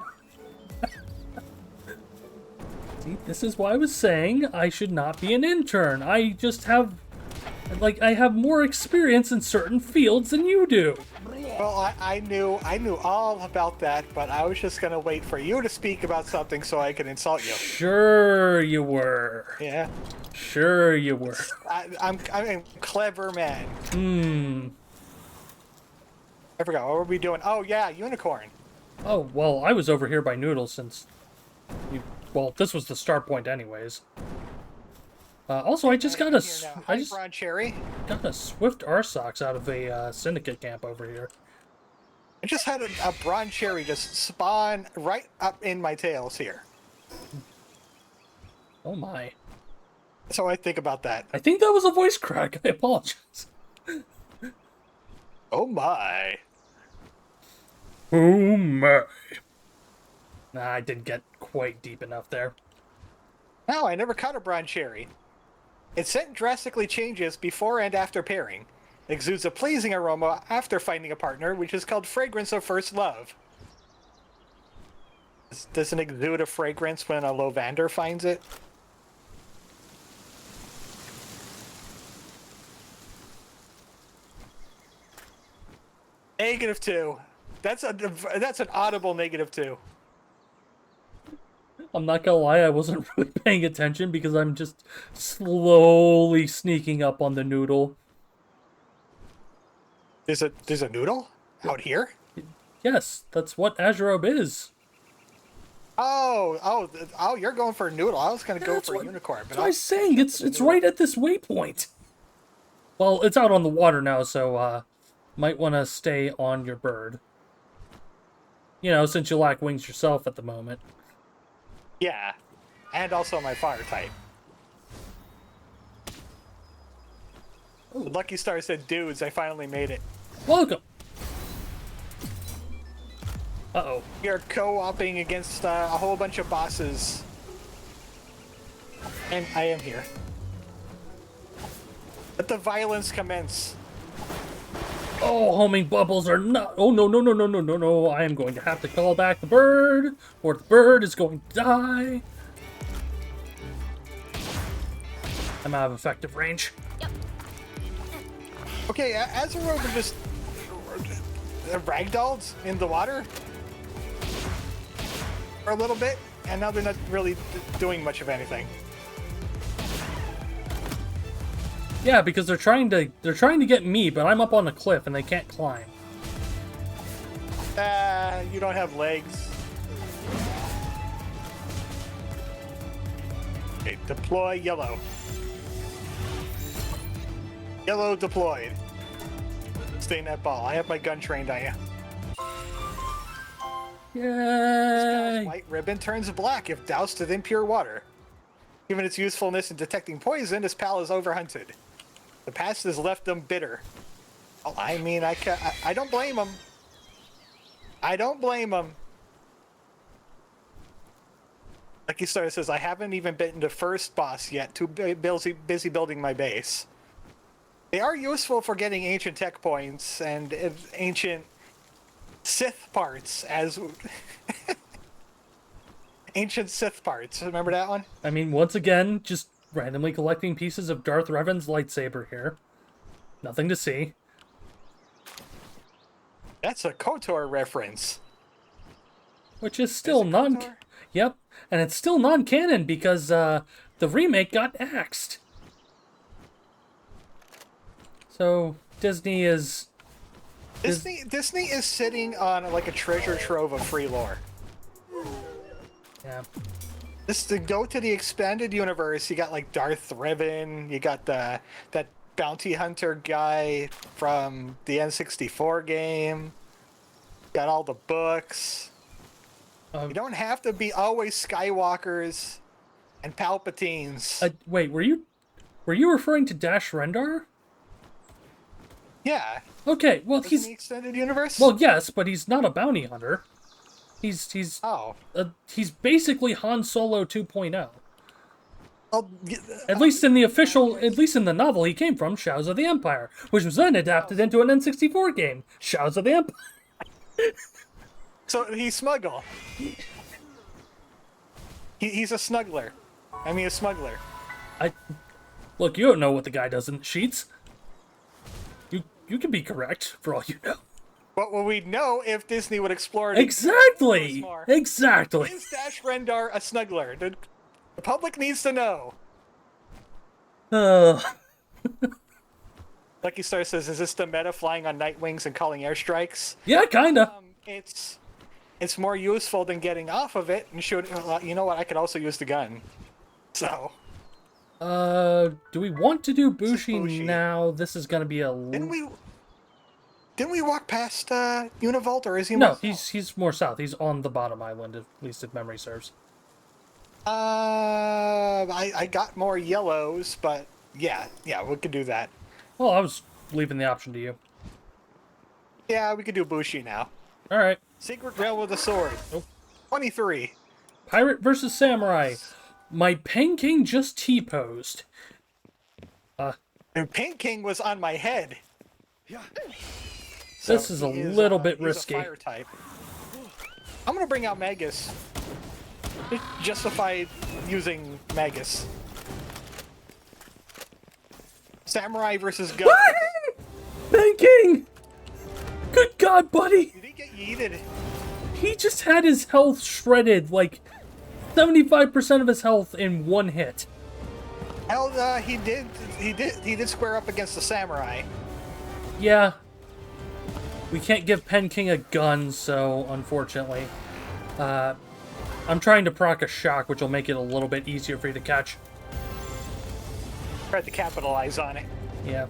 intern. See, this is why I was saying I should not be an intern. I just have, like, I have more experience in certain fields than you do. Well, I knew all about that, but I was just gonna wait for you to speak about something so I could insult you. Sure you were. Yeah, Sure you were. I'm a clever man. Hmm. I forgot, what were we doing? Oh yeah, unicorn. Oh, well, I was over here by Noodle since you... Well, this was the start point anyways. Also, I just got a... Here now. I Hi, just Bron Cherry. got a Swift R-Sox out of a Syndicate camp over here. I just had a Bron Cherry just spawn right up in my tails here. Oh my. So I think about that. I think that was a voice crack. I apologize. Oh my. Oh my. Nah, I didn't get quite deep enough there. No, I never caught a Bron Cherry. Its scent drastically changes before and after pairing. It exudes a pleasing aroma after finding a partner, which is called fragrance of first love. Does it exude a fragrance when a Lovander finds it? -2. That's an audible -2. I'm not gonna lie, I wasn't really paying attention because I'm just slowly sneaking up on the Noodle. There's a noodle out here. Yes, that's what Azurobe is. Oh! You're going for a noodle. I was gonna go That's for a what- unicorn, That's but what I'll I'm saying. catch up It's with the noodle. right at this waypoint. Well, it's out on the water now, so might want to stay on your bird. You know, since you lack wings yourself at the moment. Yeah, and also my fire type. The Lucky Star said, "Dudes, I finally made it." Welcome. Uh-oh. We are co-oping against a whole bunch of bosses, and I am here. Let the violence commence. Oh, homing bubbles are not... Oh, no, no, no, no, no, no, no. I am going to have to call back the bird, or the bird is going to die. I'm out of effective range. Okay, Azurobe just ragdolled in the water for a little bit, and now they're not really doing much of anything. Yeah, because they're trying to get me, but I'm up on a cliff and they can't climb. You don't have legs. Okay, deploy yellow. Yellow deployed. Stay in that ball. I have my gun trained on you. This Yay! white ribbon turns black if doused with impure water. Given its usefulness in detecting poison, this pal is overhunted. The past has left them bitter. Oh, I mean, I don't blame them. I don't blame him. Like he started says, I haven't even been to first boss yet. Too busy building my base. They are useful for getting ancient tech points and ancient Sith parts as ancient Sith parts. Remember that one? I mean, once again, just randomly collecting pieces of Darth Revan's lightsaber here. Nothing to see. That's a KOTOR reference. Which is still KOTOR? Yep, and it's still non-canon because the remake got axed. So Disney is Disney is sitting on like a treasure trove of free lore. yeah. This to go to the expanded universe. You got like Darth Revan. You got that bounty hunter guy from the N64 game. Got all the books. You don't have to be always Skywalkers and Palpatines. Wait, were you referring to Dash Rendar? Yeah. Okay, well He's he's in the extended universe. well, yes, but he's not a bounty hunter. He's he's basically Han Solo 2.0. Well, At least in the novel he came from, Shadows of the Empire, which was then adapted into an N64 game, Shadows of the Empire. so he's smuggle. He's a snuggler. I mean, a smuggler. Look, you don't know what the guy does in the sheets. You can be correct for all you know. What will we know if Disney would explore it? Exactly. more? Exactly. Is Dash Rendar a snuggler? The public needs to know. Lucky Star says, "Is this the meta flying on night wings and calling airstrikes?" Yeah, kinda. It's more useful than getting off of it and shoot. You know what? I could also use the gun. So. Do we want to do Bushi Bushi. now? This is gonna be a. Didn't we walk past Univolt, or is he? No, he's more south. He's on the bottom island, at least if memory serves. I got more yellows, but yeah, we could do that. Well, I was leaving the option to you. Yeah, we could do Bushi now. All right. Secret Rail with a sword. Nope. 23. Pirate versus Samurai. My Pen King just T-posed. And Pink King was on my head. Yeah. This is a little bit risky. He's a fire type. I'm gonna bring out Magus. Just justify using Magus. Samurai versus Gun. Pen King! Good God, buddy! Did he get yeeted? He just had his health shredded, like 75% of his health in one hit. Hell, he did square up against the samurai. Yeah. We can't give Pen King a gun, so unfortunately. I'm trying to proc a shock, which will make it a little bit easier for you to catch. Tried to capitalize on it. Yeah.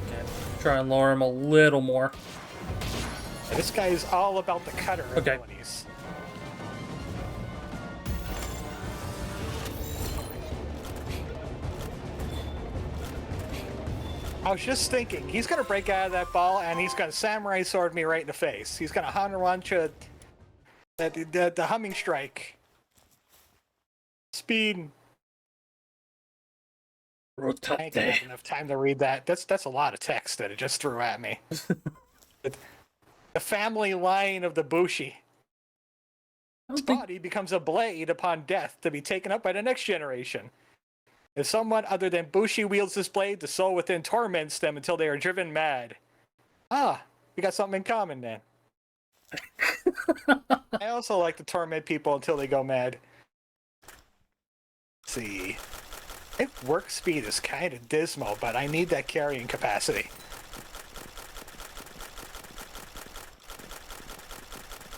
Okay. Try and lower him a little more. Yeah, this guy is all about the cutter Okay. abilities. I was just thinking, he's gonna break out of that ball and he's gonna samurai sword me right in the face. He's gonna Hanaracha the humming strike. Speed. I ain't gonna have enough time to read that. That's a lot of text that it just threw at me. The family line of the Bushi. His body becomes a blade upon death to be taken up by the next generation. If someone other than Bushi wields this blade, the soul within torments them until they are driven mad. Ah, we got something in common then. I also like to torment people until they go mad. Let's see. Work speed is kind of dismal, but I need that carrying capacity.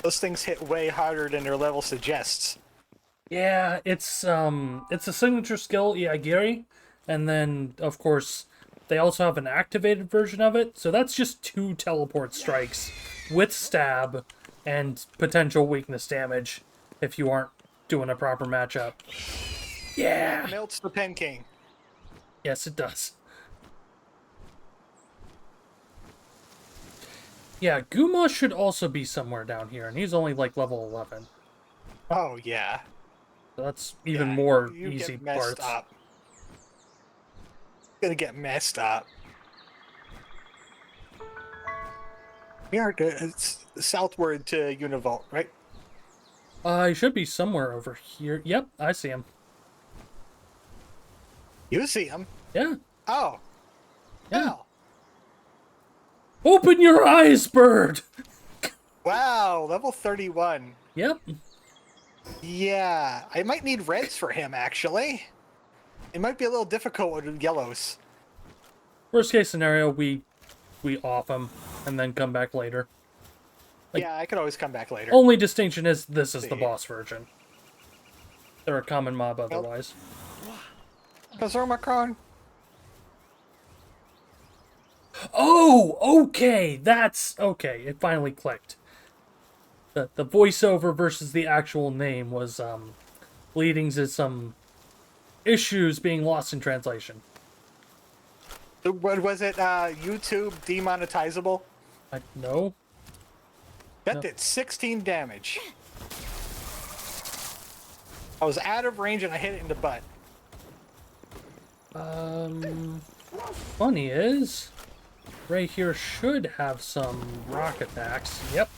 Those things hit way harder than their level suggests. Yeah, it's a signature skill, Iagiri, and then of course they also have an activated version of it. So that's just 2 teleport strikes with stab and potential weakness damage if you aren't doing a proper matchup. Yeah. Melts the Pen King. Yes, it does. Yeah, Guma should also be somewhere down here, and he's only like level 11. Oh, yeah. So that's even Yeah, more you easy get messed parts. up. Gonna get messed up. We are it's southward to Univault, right? He should be somewhere over here. Yep, I see him. You see him. Yeah, Oh. yeah. Hell. Open your eyes, bird! Wow, level 31. Yep. Yeah, I might need reds for him, actually. It might be a little difficult with yellows. Worst case scenario, we off him and then come back later. Like, Yeah, I could always come back later. only distinction is this is the See. boss version. They're a common mob otherwise. Professor Macron? Oh, okay, that's okay. It finally clicked. The voiceover versus the actual name was leading to some issues being lost in translation. What was it? YouTube demonetizable? I no. That No. did 16 damage. I was out of range and I hit it in the butt. Funny is, Ray here should have some rock attacks. Yep.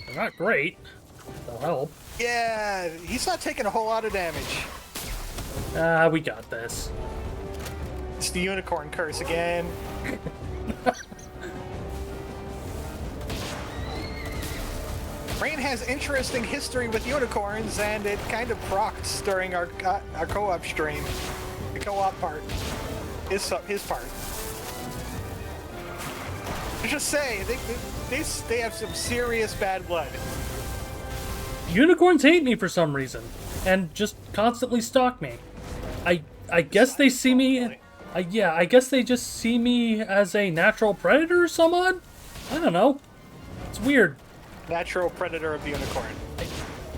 They're not great. They'll help. Yeah, he's not taking a whole lot of damage. We got this. It's the unicorn curse again. Rain has interesting history with unicorns, and it kind of procs during our co-op stream. The co-op part. His part. Just say, they have some serious bad blood. Unicorns hate me for some reason, and just constantly stalk me. I guess they see me. Yeah, I guess they just see me as a natural predator or some odd. I don't know. It's weird. Natural predator of the unicorn.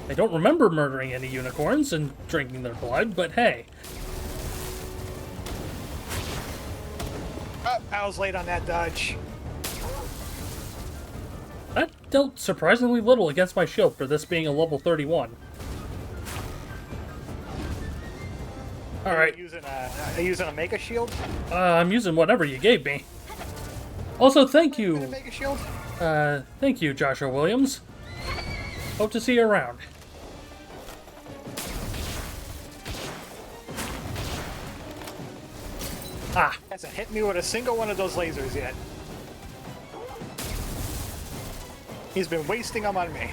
I don't remember murdering any unicorns and drinking their blood, but hey. Oh, I was late on that dodge. That dealt surprisingly little against my shield for this being a level 31. Alright. Are you using a Mega Shield? I'm using whatever you gave me. Also, thank A you. Mega Shield? Thank you, Joshua Williams. Hope to see you around. Ah, Hasn't hit me with a single one of those lasers yet. He's been wasting them on me.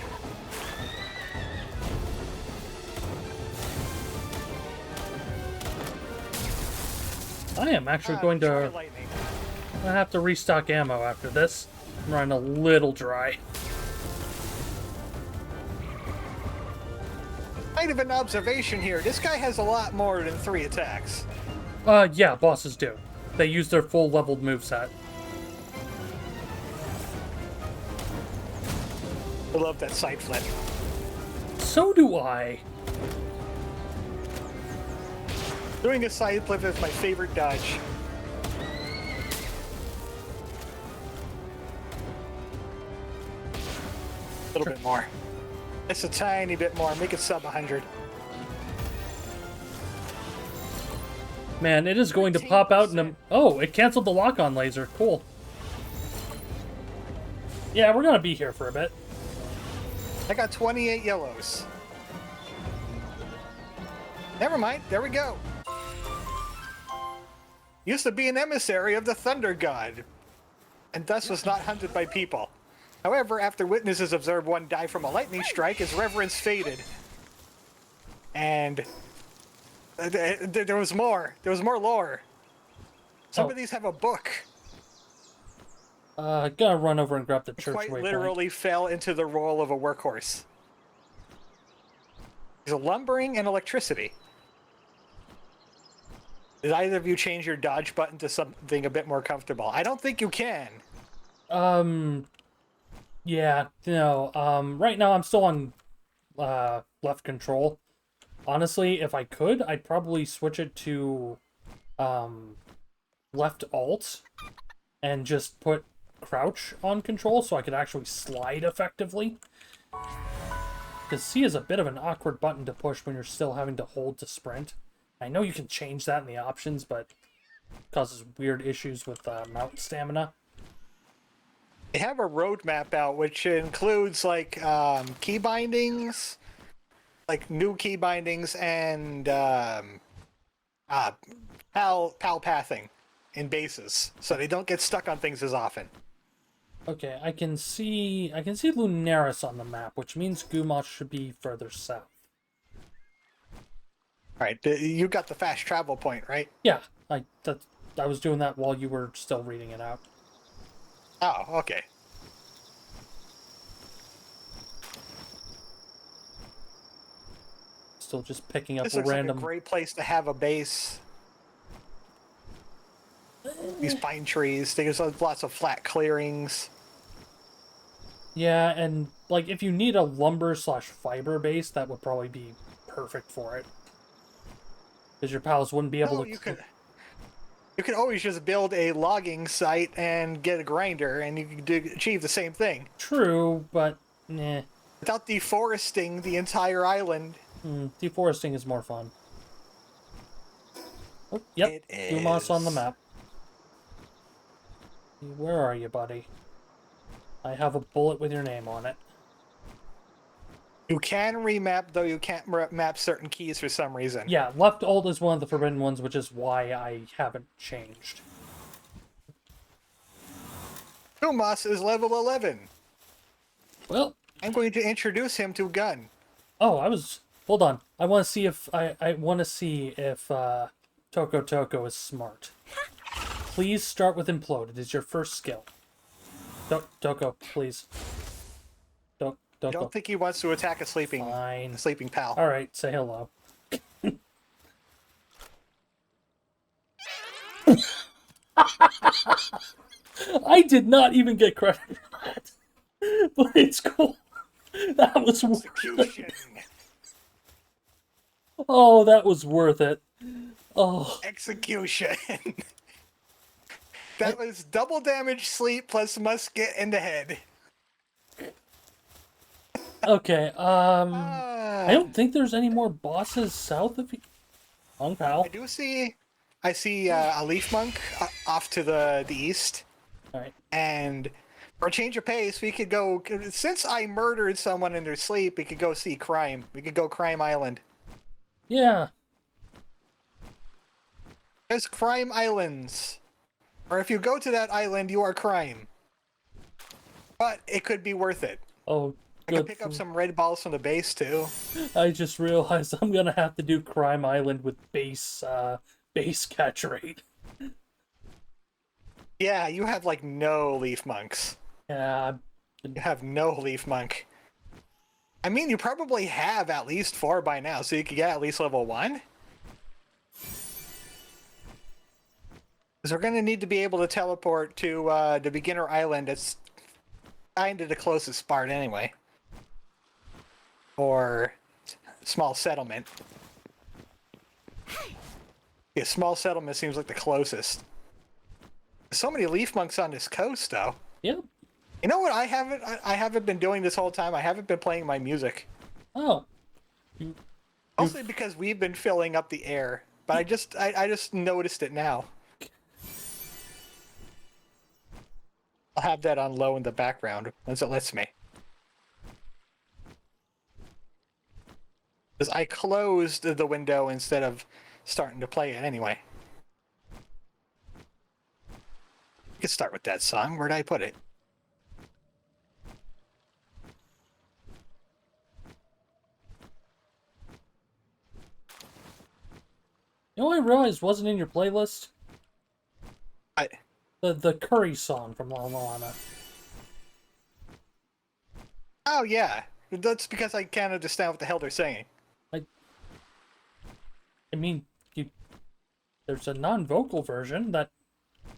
I am actually going Try to... lightning. I have to restock ammo after this. I'm running a little dry. Kind of an observation here. This guy has a lot more than 3 attacks. Yeah, bosses do. They use their full leveled moveset. I love that side flip. So do I. Doing a side flip is my favorite dodge. A little bit more. Just a tiny bit more. Make it sub 100. Man, it is going to pop out in a... Oh, it canceled the lock-on laser. Cool. Yeah, we're gonna be here for a bit. I got 28 yellows. Never mind. There we go. Used to be an emissary of the Thunder God, and thus was not hunted by people. However, after witnesses observed one die from a lightning strike, his reverence faded. And there was more. There was more lore. Some of these have a book. Gonna run over and grab the church Quite waypoint. literally fell into the role of a workhorse. He's a lumbering and electricity. Did either of you change your dodge button to something a bit more comfortable? I don't think you can. Yeah, no, right now I'm still on, left control. Honestly, if I could, I'd probably switch it to, left alt, and just put crouch on control so I could actually slide effectively. Because C is a bit of an awkward button to push when you're still having to hold to sprint. I know you can change that in the options, but it causes weird issues with mount stamina. They have a roadmap out which includes like key bindings, like new key bindings, and pal pathing in bases, so they don't get stuck on things as often. Okay, I can see Lunaris on the map, which means Gumos should be further south. All right, you got the fast travel point, right? Yeah, I was doing that while you were still reading it out. Oh, okay. Still just picking up This looks random. like a great place to have a base. These pine trees. There's lots of flat clearings. Yeah, and like if you need a lumber/fiber base, that would probably be perfect for it. Because your pals wouldn't be able Oh, to. you could always just build a logging site and get a grinder, and you could achieve the same thing. True, but nah. Without deforesting the entire island. Deforesting is more fun. Oh, yep. Gumos on the map. Where are you, buddy? I have a bullet with your name on it. You can remap, though you can't map certain keys for some reason. Yeah, left alt is one of the forbidden ones, which is why I haven't changed. Gumos is level 11. Well, I'm going to introduce him to Gun. oh, hold on. I want to see if Toko is smart. Please start with Implode. It is your first skill. Toko, please. I Toko. don't think he wants to attack a sleeping pal. All right, say hello. I did not even get credit for that, but it's cool. That was worth it. Oh, that was worth it. Oh, Execution. That was double damage sleep plus musket in the head. okay. I don't think there's any more bosses south of you. Hong Pao. I see a leaf monk off to the east. All right. And for a change of pace, we could go. Since I murdered someone in their sleep, we could go see crime. We could go Crime Island. Yeah. There's crime islands. Or if you go to that island, you are crime. But it could be worth it. Oh, I could pick up some red balls from the base, too. I just realized I'm gonna have to do Crime Island with base catch rate. Yeah, you have, like, no leaf monks. Yeah. You have no leaf monk. I mean, you probably have at least 4 by now, so you could get at least level 1? Because we're going to need to be able to teleport to the beginner island. That's kind of the closest part anyway. Or small settlement. Yeah, small settlement seems like the closest. There's so many leaf monks on this coast, though. Yep. You know what? I haven't been doing this whole time. I haven't been playing my music. Oh. Mostly because we've been filling up the air. But I just noticed it now. I'll have that on low in the background once it lets me. Because I closed the window instead of starting to play it anyway. You could start with that song. Where'd I put it? You know what I realized wasn't in your playlist? I... The Curry song from La Lana. Oh, yeah. That's because I can't understand what the hell they're saying. I mean, there's a non-vocal version that I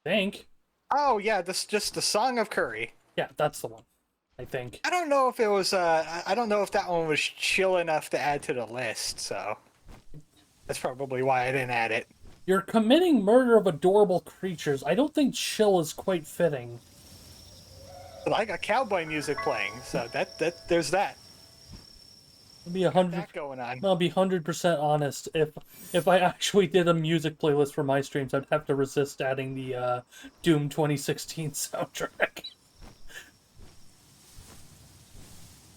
think. Oh, yeah, this just the Song of Curry. Yeah, that's the one. I think. I don't know if it was, I don't know if that one was chill enough to add to the list, so... That's probably why I didn't add it. You're committing murder of adorable creatures. I don't think chill is quite fitting. I got cowboy music playing, so there's that. I'll be 100. That going on. I'll be 100% honest. If I actually did a music playlist for my streams, I'd have to resist adding the Doom 2016 soundtrack.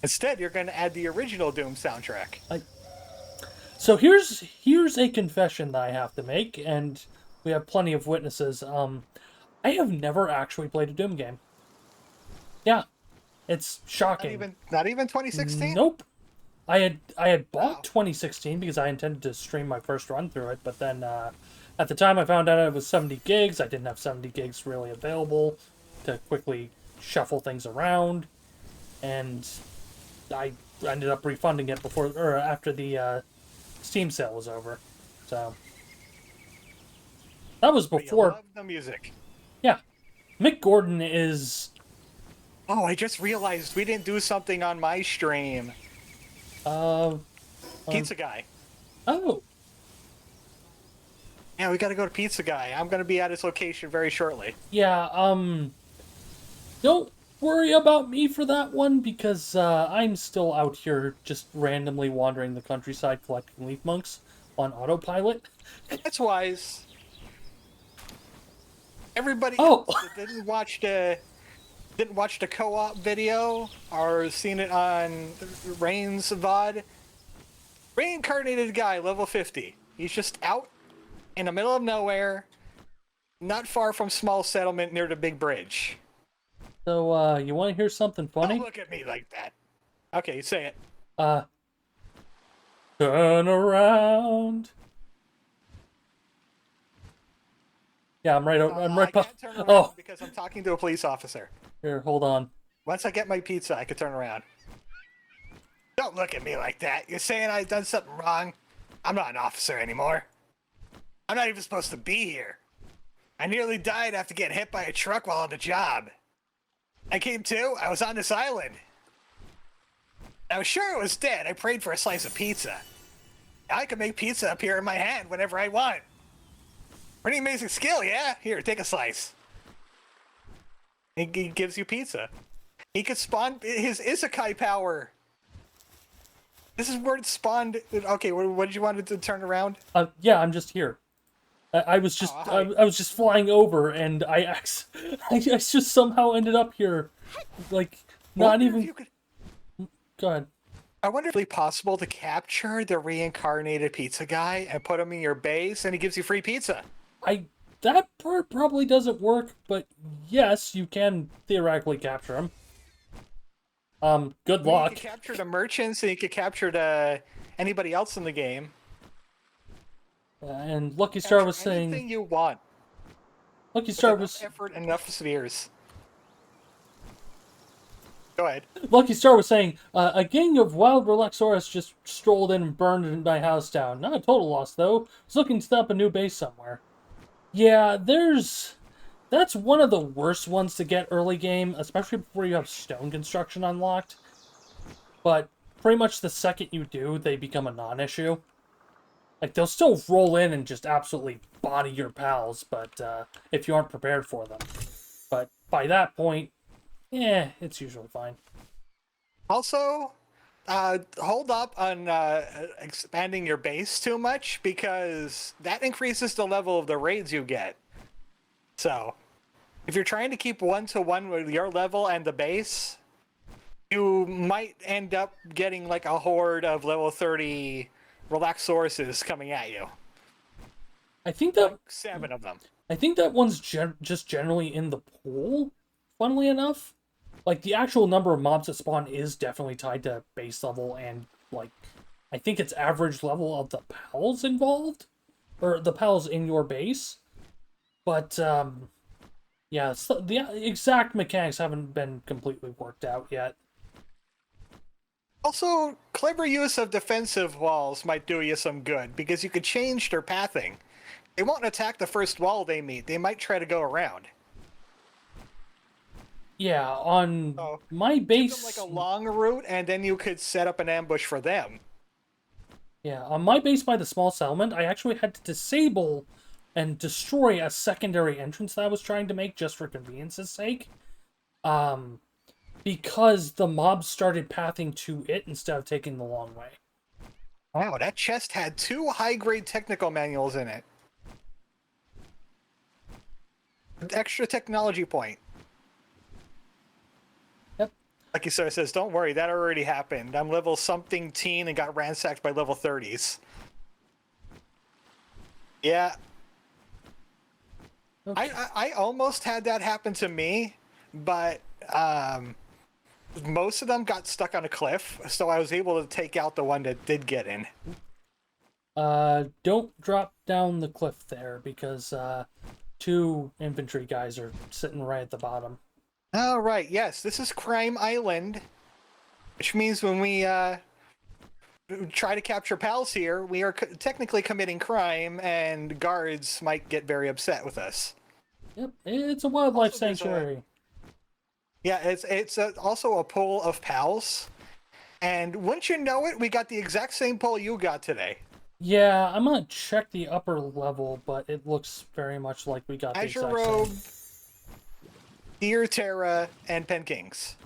Instead, you're going to add the original Doom soundtrack. So here's a confession that I have to make, and we have plenty of witnesses. I have never actually played a Doom game. Yeah, it's shocking. Not even 2016. Nope. I had bought 2016 because I intended to stream my first run through it, but then at the time I found out it was 70 gigs. I didn't have 70 gigs really available to quickly shuffle things around, and I ended up refunding it before or after the Steam sale was over. So that was before. I love the music. Yeah, Mick Gordon is. Oh, I just realized we didn't do something on my stream. Pizza Guy. Oh. Yeah, we gotta go to Pizza Guy. I'm gonna be at his location very shortly. Yeah, don't worry about me for that one, because I'm still out here just randomly wandering the countryside collecting leaf monks on autopilot. That's wise. Everybody Oh. else that didn't watch the co-op video or seen it on Rain's VOD. Reincarnated guy, level 50. He's just out in the middle of nowhere, not far from small settlement near the big bridge. So, you want to hear something funny? Don't look at me like that. Okay, say it. Turn around. Yeah, I'm right. I'm right. I can't turn around because I'm talking to a police officer. Here, hold on. Once I get my pizza, I can turn around. Don't look at me like that. You're saying I've done something wrong? I'm not an officer anymore. I'm not even supposed to be here. I nearly died after getting hit by a truck while on the job. I came to, I was on this island. I was sure it was dead. I prayed for a slice of pizza. Now I can make pizza appear in my hand whenever I want. Pretty amazing skill, yeah? Here, take a slice. He gives you pizza. He could spawn his isekai power. This is where it spawned. Okay, what did you want to turn around? Yeah, I'm just here. I was just I was just flying over, and I just somehow ended up here, like not even. Go ahead. I wonder if it's possible to capture the reincarnated pizza guy and put him in your base, and he gives you free pizza. That part probably doesn't work, but yes, you can theoretically capture him. Good luck. You can capture the merchants, and you can capture anybody else in the game. And Lucky Star was saying anything you want. Lucky Star was effort, enough spheres. Go ahead. Lucky Star was saying a gang of wild Relaxaurus just strolled in and burned my house down. Not a total loss though. Was looking to set up a new base somewhere. Yeah, that's one of the worst ones to get early game, especially before you have stone construction unlocked. But pretty much the second you do, they become a non-issue. Like, they'll still roll in and just absolutely body your pals, but if you aren't prepared for them. But by that point, it's usually fine. Also, hold up on expanding your base too much, because that increases the level of the raids you get. So, if you're trying to keep one-to-one with your level and the base, you might end up getting like a horde of level 30 Relaxauruses coming at you. I think that... Like 7 of them. I think that one's just generally in the pool, funnily enough. Like, the actual number of mobs that spawn is definitely tied to base level and, like, I think it's average level of the pals involved. Or the pals in your base. But, yeah, the exact mechanics haven't been completely worked out yet. Also, clever use of defensive walls might do you some good, because you could change their pathing. They won't attack the first wall they meet. They might try to go around. Yeah, on my base... Give them like a long route, and then you could set up an ambush for them. Yeah, on my base by the small settlement, I actually had to disable and destroy a secondary entrance that I was trying to make just for convenience's sake. because the mobs started pathing to it instead of taking the long way. Wow, that chest had 2 high-grade technical manuals in it. An extra technology point. Yep. Like you sort of says, don't worry, that already happened. I'm level something teen and got ransacked by level 30s. Yeah. Okay. I almost had that happen to me, but most of them got stuck on a cliff, so I was able to take out the one that did get in. Don't drop down the cliff there because 2 infantry guys are sitting right at the bottom. Oh, right, yes, this is Crime Island, which means when we try to capture pals here, we are technically committing crime, and guards might get very upset with us. Yep, it's a wildlife Also, there's sanctuary. Yeah, it's also a pool of pals, and wouldn't you know it, we got the exact same poll you got today. Yeah, I'm gonna check the upper level, but it looks very much like we got the Azure exact Robe, same. Deer Terra, and Pen Kings.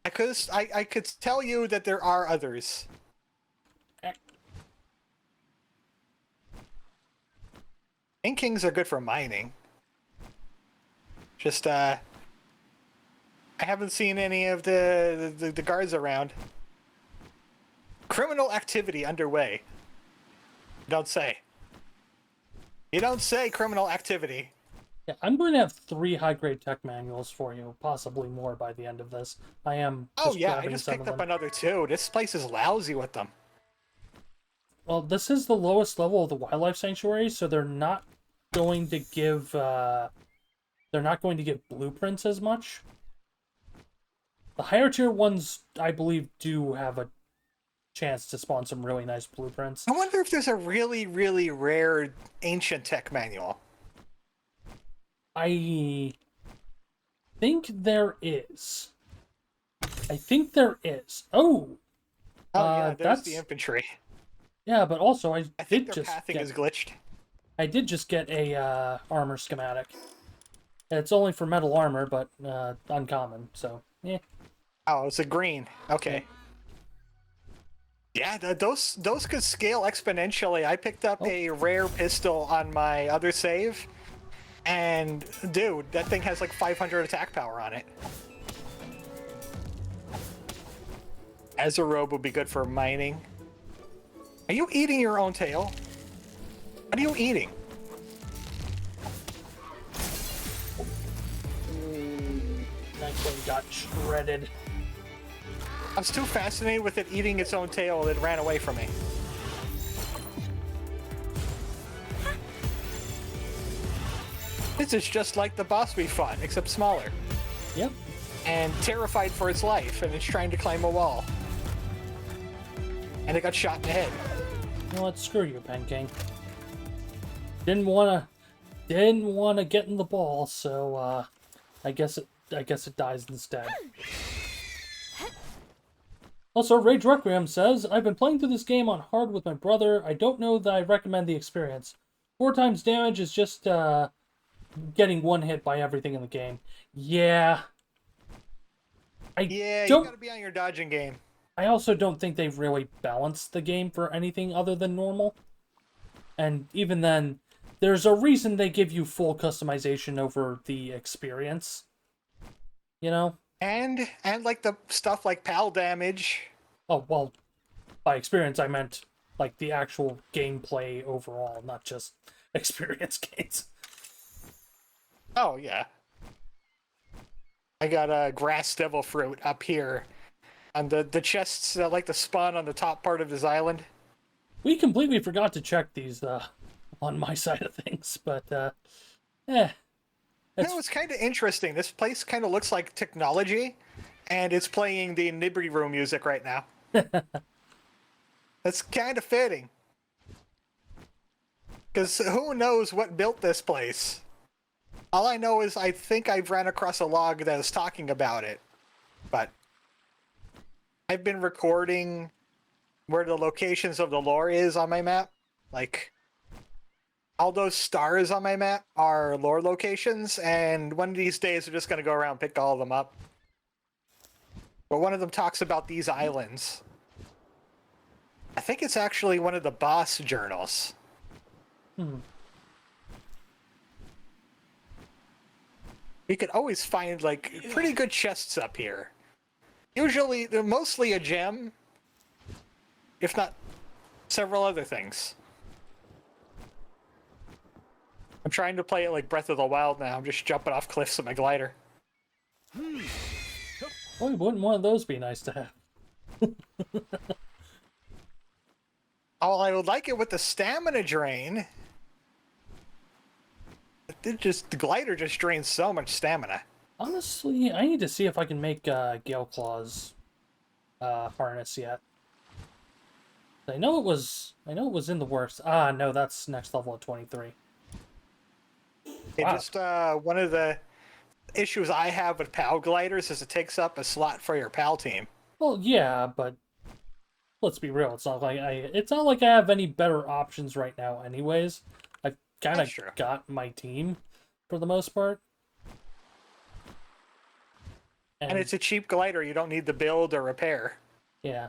I could tell you that there are others. Pen Kings are good for mining. Just I haven't seen any of the guards around. Criminal activity underway. You don't say. You don't say criminal activity. Yeah, I'm going to have 3 high-grade tech manuals for you, possibly more by the end of this. I am Oh just yeah, I grabbing just some picked of up them. another 2. This place is lousy with them. Well, this is the lowest level of the wildlife sanctuary, so they're not going to give blueprints as much. The higher tier ones, I believe, do have a chance to spawn some really nice blueprints. I wonder if there's a really, really rare ancient tech manual. I think there is. I think there is. Oh, Oh yeah, there's the that's infantry. yeah, but also I think their pathing is glitched. I did just get a armor schematic. It's only for metal armor, but uncommon. So yeah. Oh, it's a green. Okay. Yeah, those could scale exponentially. I picked up a rare pistol on my other save, and dude, that thing has like 500 attack power on it. Azure Robe would be good for mining. Are you eating your own tail? What are you eating? That one got shredded. I was too fascinated with it eating its own tail that it ran away from me. This is just like the boss we fought, except smaller. Yep. And terrified for its life, and it's trying to climb a wall. And it got shot in the head. You know what? Screw you, Pen King. Didn't wanna get in the ball, so I guess it dies instead. Also, Rage Requiem says, I've been playing through this game on hard with my brother. I don't know that I recommend the experience. 4 times damage is just getting one hit by everything in the game. Yeah. You gotta be on your dodging game. I also don't think they've really balanced the game for anything other than normal. And even then, there's a reason they give you full customization over the experience. You know? And like the stuff like PAL damage. Oh, well, by experience I meant like the actual gameplay overall, not just experience gains. Oh yeah. I got a grass devil fruit up here. On the chests that like to spawn on the top part of this island. We completely forgot to check these on my side of things, but It's kind of interesting. This place kind of looks like technology, and it's playing the Nibri Room music right now. That's kind of fitting. Because who knows what built this place? All I know is I think I've ran across a log that is talking about it. But I've been recording where the locations of the lore is on my map. Like, all those stars on my map are lore locations, and one of these days we're just going to go around and pick all of them up. but one of them talks about these islands. I think it's actually one of the boss journals. You could always find, like, pretty good chests up here. Usually, they're mostly a gem, if not several other things. I'm trying to play it like Breath of the Wild now. I'm just jumping off cliffs with my glider. Boy, wouldn't one of those be nice to have? Oh, I would like it with the stamina drain. The glider just drains so much stamina. Honestly, I need to see if I can make Gale Claw's harness yet. I know it was in the works. Ah, no, that's next level at 23. It Wow. just one of the issues I have with PAL gliders is it takes up a slot for your PAL team. Well, yeah, but let's be real. It's not like I have any better options right now. Anyways, I've kind of That's true. got my team for the most part. And it's a cheap glider. You don't need to build or repair. Yeah.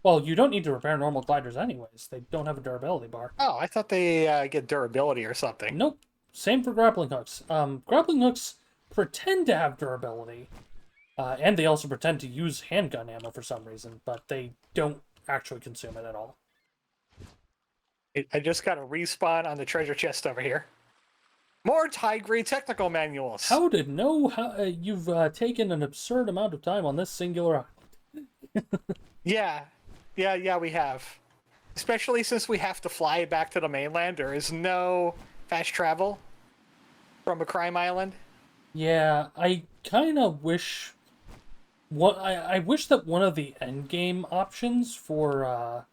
Well, you don't need to repair normal gliders anyways. They don't have a durability bar. Oh, I thought they get durability or something. Nope. Same for grappling hooks. Grappling hooks pretend to have durability. And they also pretend to use handgun ammo for some reason, but they don't actually consume it at all. I just got a respawn on the treasure chest over here. More high-grade technical manuals. How did you've taken an absurd amount of time on this singular island? Yeah, we have. Especially since we have to fly back to the mainland. There is no fast travel from a crime island. Yeah, I kind of wish... I wish that one of the endgame options for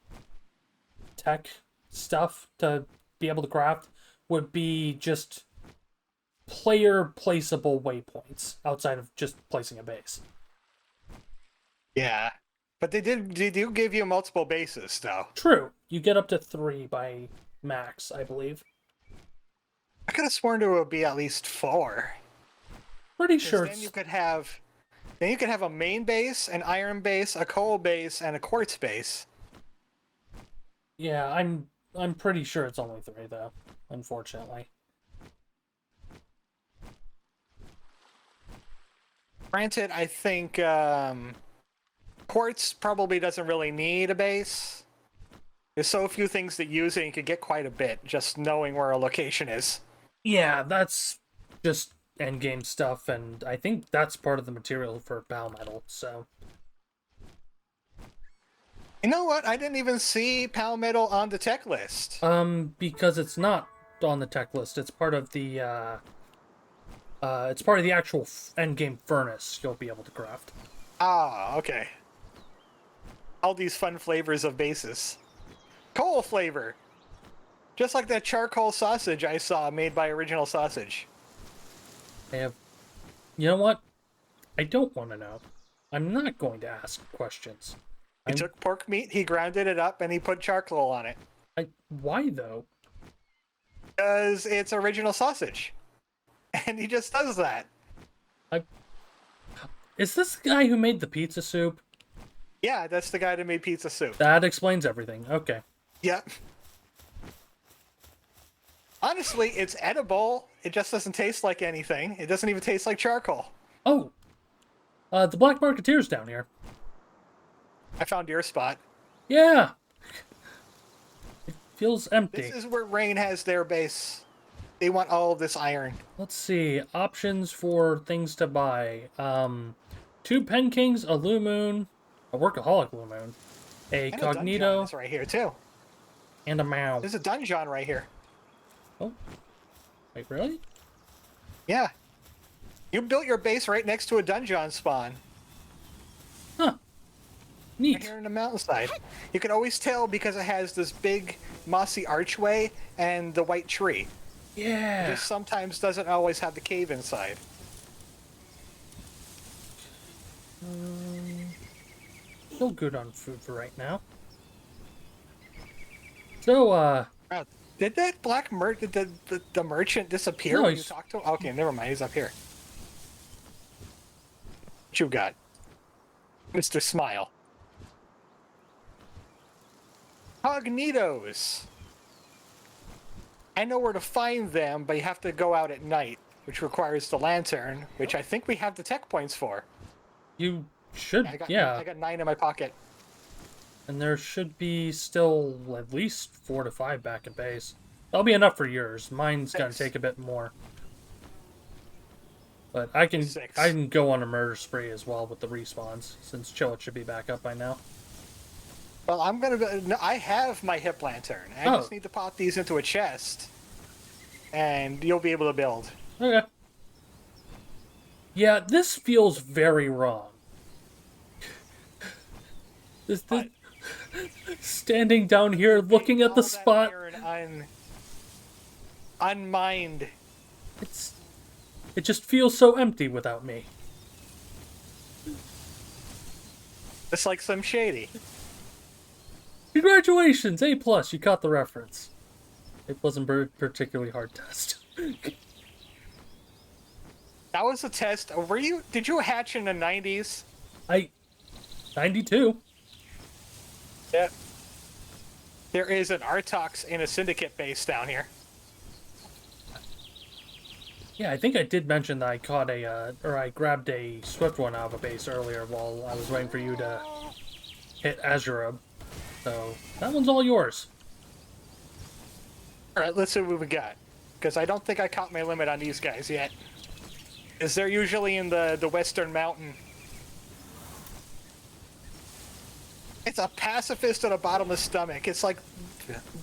tech stuff to be able to craft would be just player placeable waypoints outside of just placing a base. Yeah. But they do give you multiple bases, though. True. You get up to 3 by max, I believe. I could have sworn there would be at least 4. Pretty sure. Then you could have a main base, an iron base, a coal base, and a quartz base. Yeah, I'm pretty sure it's only 3 though, unfortunately. Granted, I think quartz probably doesn't really need a base. There's so few things that use it, you could get quite a bit just knowing where a location is. Yeah, that's just endgame stuff, and I think that's part of the material for Palmetal, so... You know what? I didn't even see Palmetal on the tech list. Because it's not on the tech list. It's part of the, it's part of the actual endgame furnace you'll be able to craft. Ah, okay. All these fun flavors of bases. Coal flavor! Just like that charcoal sausage I saw made by Original Sausage. You know what? I don't want to know. I'm not going to ask questions. He took pork meat, he grounded it up, and he put charcoal on it. Why, though? Because it's Original Sausage. And he just does that. Is this the guy who made the pizza soup? Yeah, that's the guy that made pizza soup. That explains everything. Okay. Yep. Honestly, it's edible. It just doesn't taste like anything. It doesn't even taste like charcoal. Oh! The Black Marketeer's down here. I found your spot. Yeah! It feels empty. This is where Rain has their base. They want all of this iron. Let's see. Options for things to buy. 2 Pen Kings, a Lumoon, a Workaholic Lumoon, a And Cognito, a dungeon is right here, too. and a Mao. There's a dungeon right here. Oh. Wait, really? Yeah. You built your base right next to a dungeon spawn. Huh. Right Neat. here in the mountainside. You can always tell because it has this big mossy archway and the white tree. Yeah. It just sometimes doesn't always have the cave inside. Still good on food for right now. So, Did that black the merchant disappear No, when you he's- talked to him? Okay, never mind. He's up here. What you got? Mr. Smile. Cognitos. I know where to find them, but you have to go out at night, which requires the lantern, which I think we have the tech points for. You should, I yeah. got 9 in my pocket. And there should be still at least 4 to 5 back at base. That'll be enough for yours. Mine's gonna take a bit more. But I can 6. I can go on a murder spree as well with the respawns, since Chillet should be back up by now. Well, I have my hip lantern. I just need to pop these into a chest, and you'll be able to build. Okay. Yeah, this feels very wrong. This standing down here, looking at the spot. Unmined. It just feels so empty without me. It's like some shady. Congratulations, A+, you caught the reference. It wasn't a particularly hard test. That was a test. Did you hatch in the 90s? 92. Yeah. There is an Artox in a Syndicate base down here. Yeah, I think I did mention that I caught I grabbed a Swift one out of a base earlier while I was waiting for you to hit Azurub. So, that one's all yours. Alright, let's see what we got. Because I don't think I caught my limit on these guys yet. Because they're usually in the Western Mountain. It's a pacifist with a bottomless stomach. It's like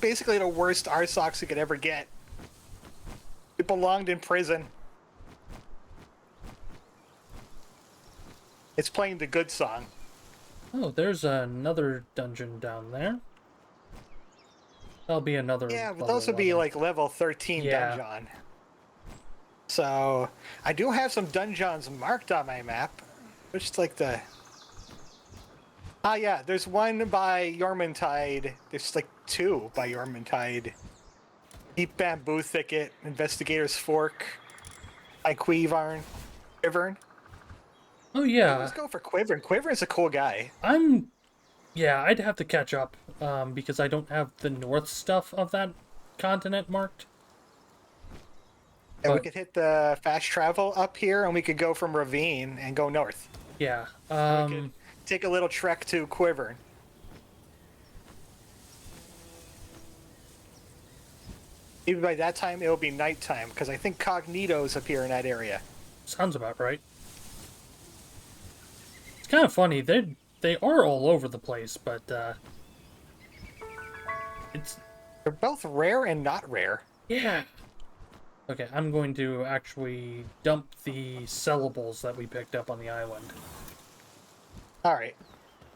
basically the worst Arsox you could ever get. It belonged in prison. It's playing the good song. Oh, there's another dungeon down there. That'll be another. Yeah, but those would be like level 13 dungeon. So, I do have some dungeons marked on my map. Which is like the... Ah, yeah, there's one by Yormantide. There's like 2 by Yormantide. Deep Bamboo Thicket, Investigator's Fork, by Quivern. Oh, yeah. Let's go for Quivern. Quivern's a cool guy. Yeah, I'd have to catch up, because I don't have the north stuff of that continent marked. And we could hit the fast travel up here, and we could go from Ravine and go north. Yeah. We could take a little trek to Quivern. Even by that time, it'll be nighttime, because I think Cognitos appear in that area. Sounds about right. It's kind of funny. They are all over the place, but they're both rare and not rare. Yeah. Okay, I'm going to actually dump the sellables that we picked up on the island. Alright.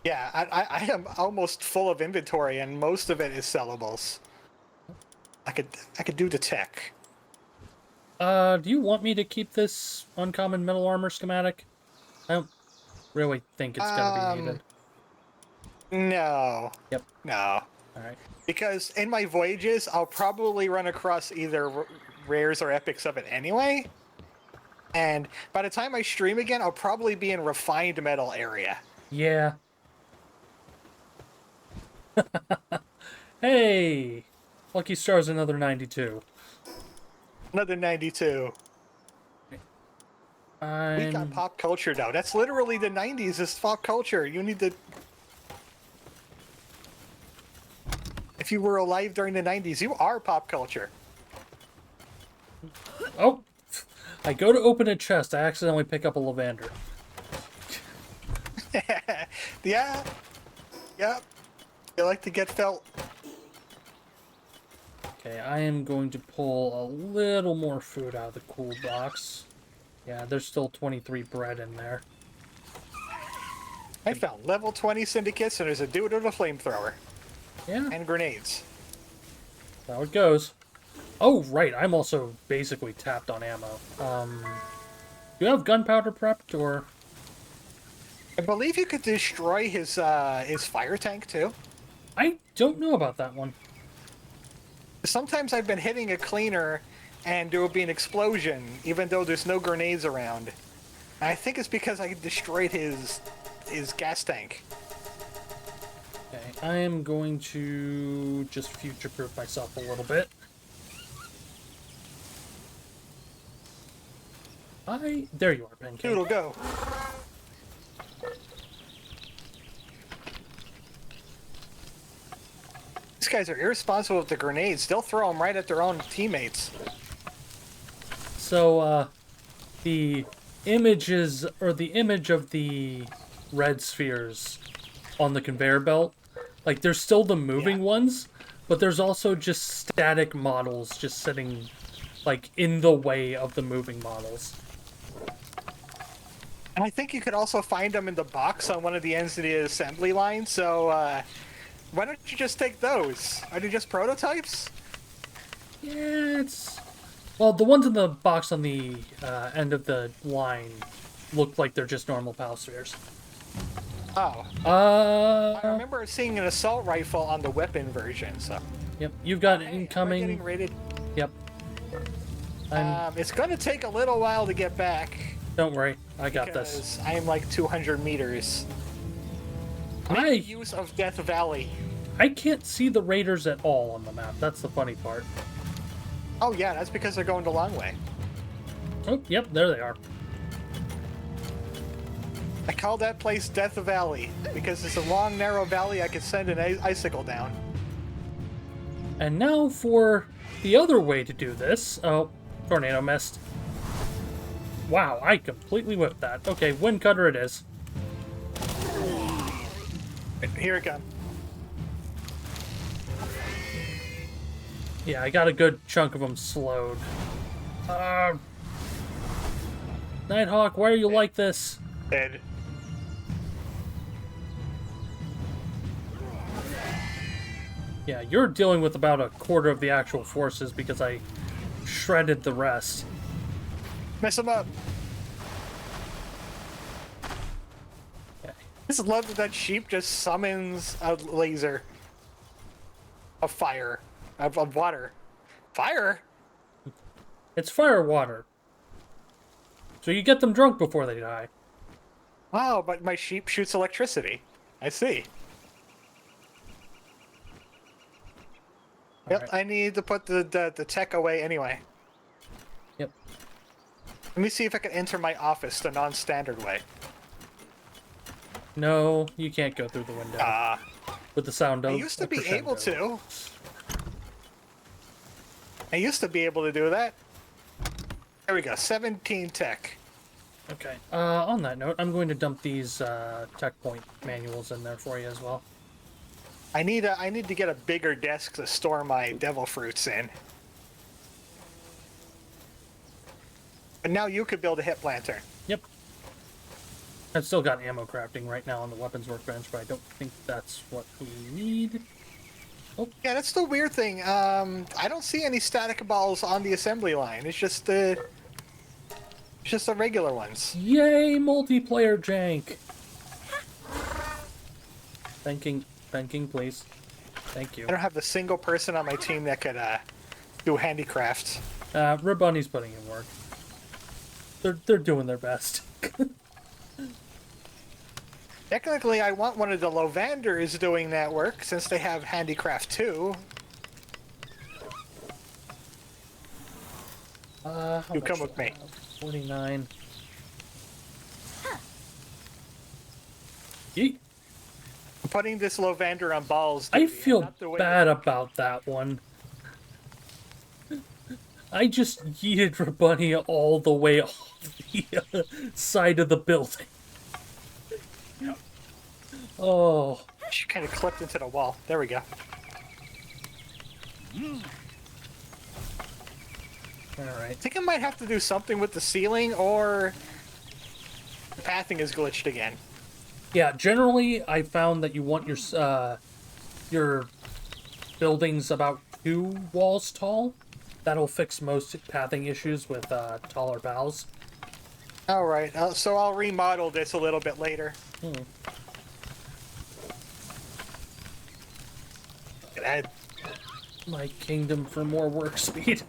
Yeah, I am almost full of inventory, and most of it is sellables. I could do the tech. Do you want me to keep this uncommon metal armor schematic? I don't really think it's gonna be needed. No. Yep. No. Alright. Because in my voyages, I'll probably run across either rares or epics of it anyway. And by the time I stream again, I'll probably be in refined metal area. Yeah. Hey! Lucky Star's another 92. Another 92. We got pop culture now. That's literally the 90s is pop culture. You need to... If you were alive during the 90s, you are pop culture. Oh! I go to open a chest, I accidentally pick up a Lavander. Yeah. Yep. You like to get felt. Okay, I am going to pull a little more food out of the cool box. Yeah, there's still 23 bread in there. I found level 20 syndicates, and there's a dude with a flamethrower. Yeah. And grenades. That's how it goes. Oh, right, I'm also basically tapped on ammo. Do you have gunpowder prepped, or...? I believe you could destroy his fire tank, too. I don't know about that one. Sometimes I've been hitting a cleaner, and there will be an explosion, even though there's no grenades around. And I think it's because I destroyed his his gas tank. Okay, I am going to just future-proof myself a little bit. There you are, Pancake. Doodle, go. These guys are irresponsible with the grenades. They'll throw them right at their own teammates. So, the images, or the image of the red spheres on the conveyor belt, like, there's still the moving ones, but there's also just static models just sitting, like, in the way of the moving models. And I think you could also find them in the box on one of the ends of the assembly line, so, why don't you just take those? Are they just prototypes? Yeah, it's... Well, the ones in the box on the end of the line look like they're just normal PAL spheres. Oh. I remember seeing an assault rifle on the weapon version, so... Yep, you've got Hey, incoming... am I getting rated? Yep. It's gonna take a little while to get back. Don't worry, I got this. Because I am like 200 meters. Make use of Death Valley. I can't see the raiders at all on the map. That's the funny part. Oh yeah, that's because they're going the long way. Oh, yep, there they are. I call that place Death Valley because it's a long, narrow valley I could send an icicle down. And now for the other way to do this. Oh, tornado missed. Wow, I completely whipped that. Okay, wind cutter it is. Here it comes. Yeah, I got a good chunk of them slowed. Nighthawk, why are you like this? Dead. Yeah, you're dealing with about a quarter of the actual forces because I shredded the rest. Mess them up. Okay. I just love that sheep just summons a laser. Of fire. Of water. Fire? It's fire water. So you get them drunk before they die. Oh, but my sheep shoots electricity. I see. Yep, right. I need to put the tech away anyway. Yep. Let me see if I can enter my office the non-standard way. No, you can't go through the window. With the sound of I used to a be crescendo. able to. I used to be able to do that. There we go, 17 tech. Okay. On that note, I'm going to dump these tech point manuals in there for you as well. I need to get a bigger desk to store my devil fruits in. But now you could build a hip lantern. Yep. I've still got ammo crafting right now on the weapons workbench, but I don't think that's what we need. Oh. Yeah, that's the weird thing. I don't see any static balls on the assembly line. It's just the regular ones. Yay, multiplayer jank! Thanking, please. Thank you. I don't have a single person on my team that could do handicrafts. Rabuni's putting in work. They're doing their best. Technically, I want one of the Lovanders doing that work, since they have Handicraft 2. You come with me. 49. Yeet. I'm putting this Lovander on balls. I duty, feel not the way bad about that one. I just yeeted Rabuni all the way off the side of the building. Oh. She kind of clipped into the wall. There we go. Alright. I think I might have to do something with the ceiling, or the pathing is glitched again. Yeah, generally, I found that you want your buildings about 2 walls tall. That'll fix most pathing issues with taller pals. Alright, so I'll remodel this a little bit later. Add My kingdom for more work speed.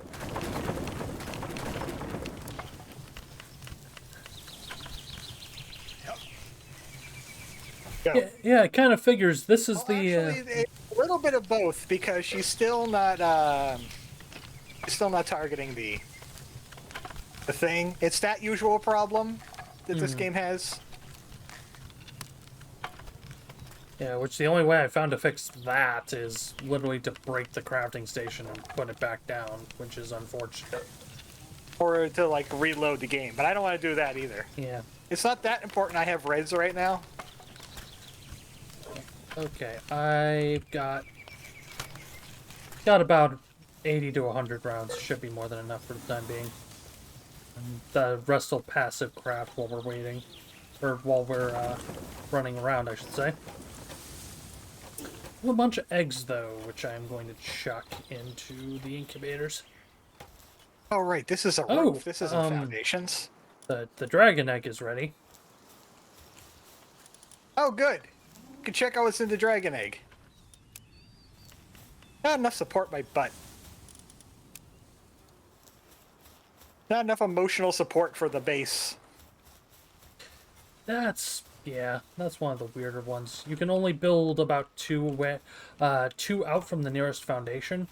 Go. Yeah, it kind of figures this is the. Actually, it's a little bit of both because she's still not targeting the thing. It's that usual problem that this game has. Yeah, which the only way I found to fix that is literally to break the crafting station and put it back down, which is unfortunate. Or to, like, reload the game. But I don't want to do that either. Yeah. It's not that important I have reds right now. Okay, I've got about 80 to 100 rounds. Should be more than enough for the time being. And the rest will passive craft while we're waiting. Or while we're running around, I should say. A bunch of eggs, though, which I'm going to chuck into the incubators. Oh, right. This is a roof. This isn't foundations. The dragon egg is ready. Oh, good. You can check out what's in the dragon egg. Not enough support my butt. Not enough emotional support for the base. Yeah, that's one of the weirder ones. You can only build about two out from the nearest foundation.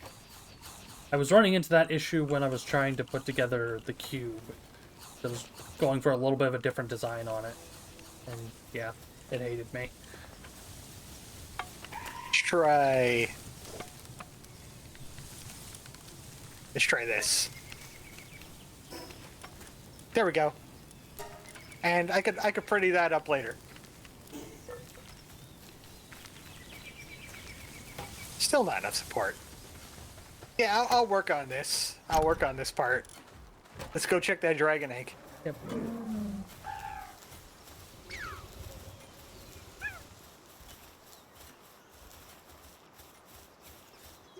I was running into that issue when I was trying to put together the cube. I was going for a little bit of a different design on it. And yeah, it hated me. Let's try this. There we go. And I could pretty that up later. Still not enough support. Yeah, I'll work on this. I'll work on this part. Let's go check that dragon egg. Yep.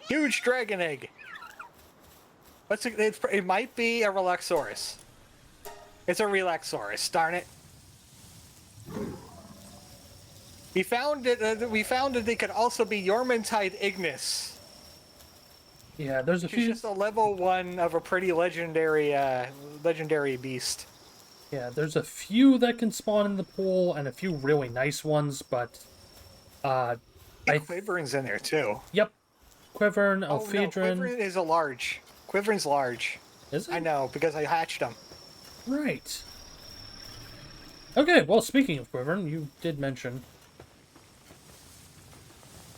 Huge dragon egg. What's it? It might be a Relaxaurus. It's a Relaxaurus. Darn it. We found it. We found that they could also be Yormantide Ignis. Yeah, there's a She's few. just a level 1 of a pretty legendary beast. Yeah, there's a few that can spawn in the pool and a few really nice ones, but Quiverin's in there too. Yep. Quivern, Oh, no, Elphedron. Quivern is a large. Quiverin's large. Is it? I know, because I hatched them. Right. Okay, well, speaking of Quivern, you did mention.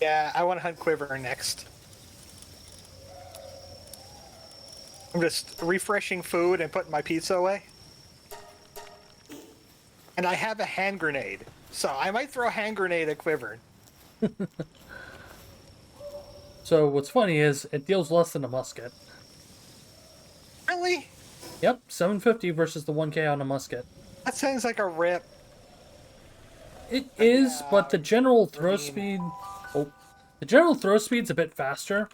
Yeah, I want to hunt Quivern next. I'm just refreshing food and putting my pizza away. And I have a hand grenade, so I might throw a hand grenade at Quivern. So what's funny is it deals less than a musket. Really? Yep, 750 versus the 1k on a musket. That sounds like a rip. It is, but the general throw speed... Oh. The general throw speed's a bit faster,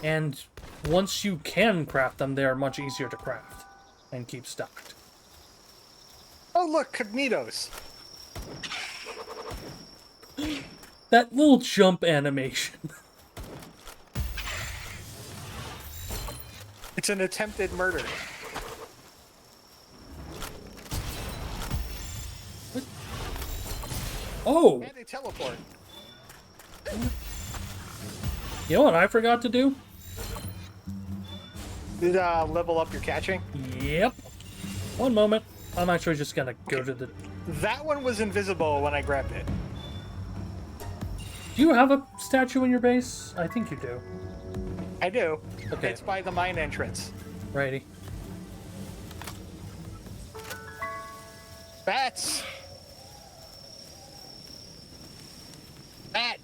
and once you can craft them, they're much easier to craft and keep stocked. Oh, look, Cognitos. That little jump animation. It's an attempted murder. What? Oh! And they teleport. You know what I forgot to do? Did level up your catching? Yep. One moment. I'm actually just gonna go to the... That one was invisible when I grabbed it. Do you have a statue in your base? I think you do. I do. Okay. It's by the mine entrance. Righty. Bats! Bat!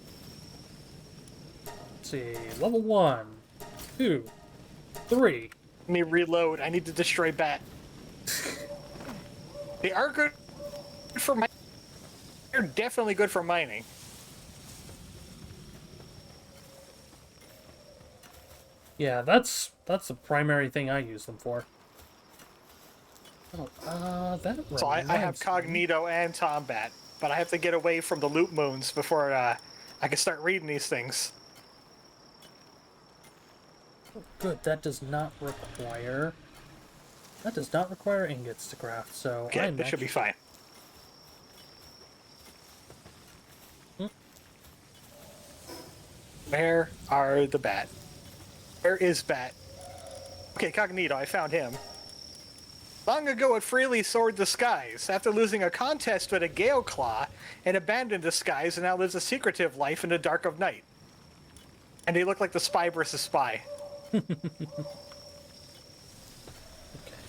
Let's see. Level 1, 2, 3. Let me reload. I need to destroy bat. They are good for mining. They're definitely good for mining. Yeah, that's the primary thing I use them for. Oh, that So I have reminds me. Cognito and Tombat, but I have to get away from the loot moons before I can start reading these things. Oh, good, that does not require ingots to craft, so Okay, this should be fine. Where are the bat? Where is bat? Okay, Cognito, I found him. Long ago, it freely soared the skies. After losing a contest with a Gale Claw, it abandoned the skies and now lives a secretive life in the dark of night. And they look like the Spy versus Spy.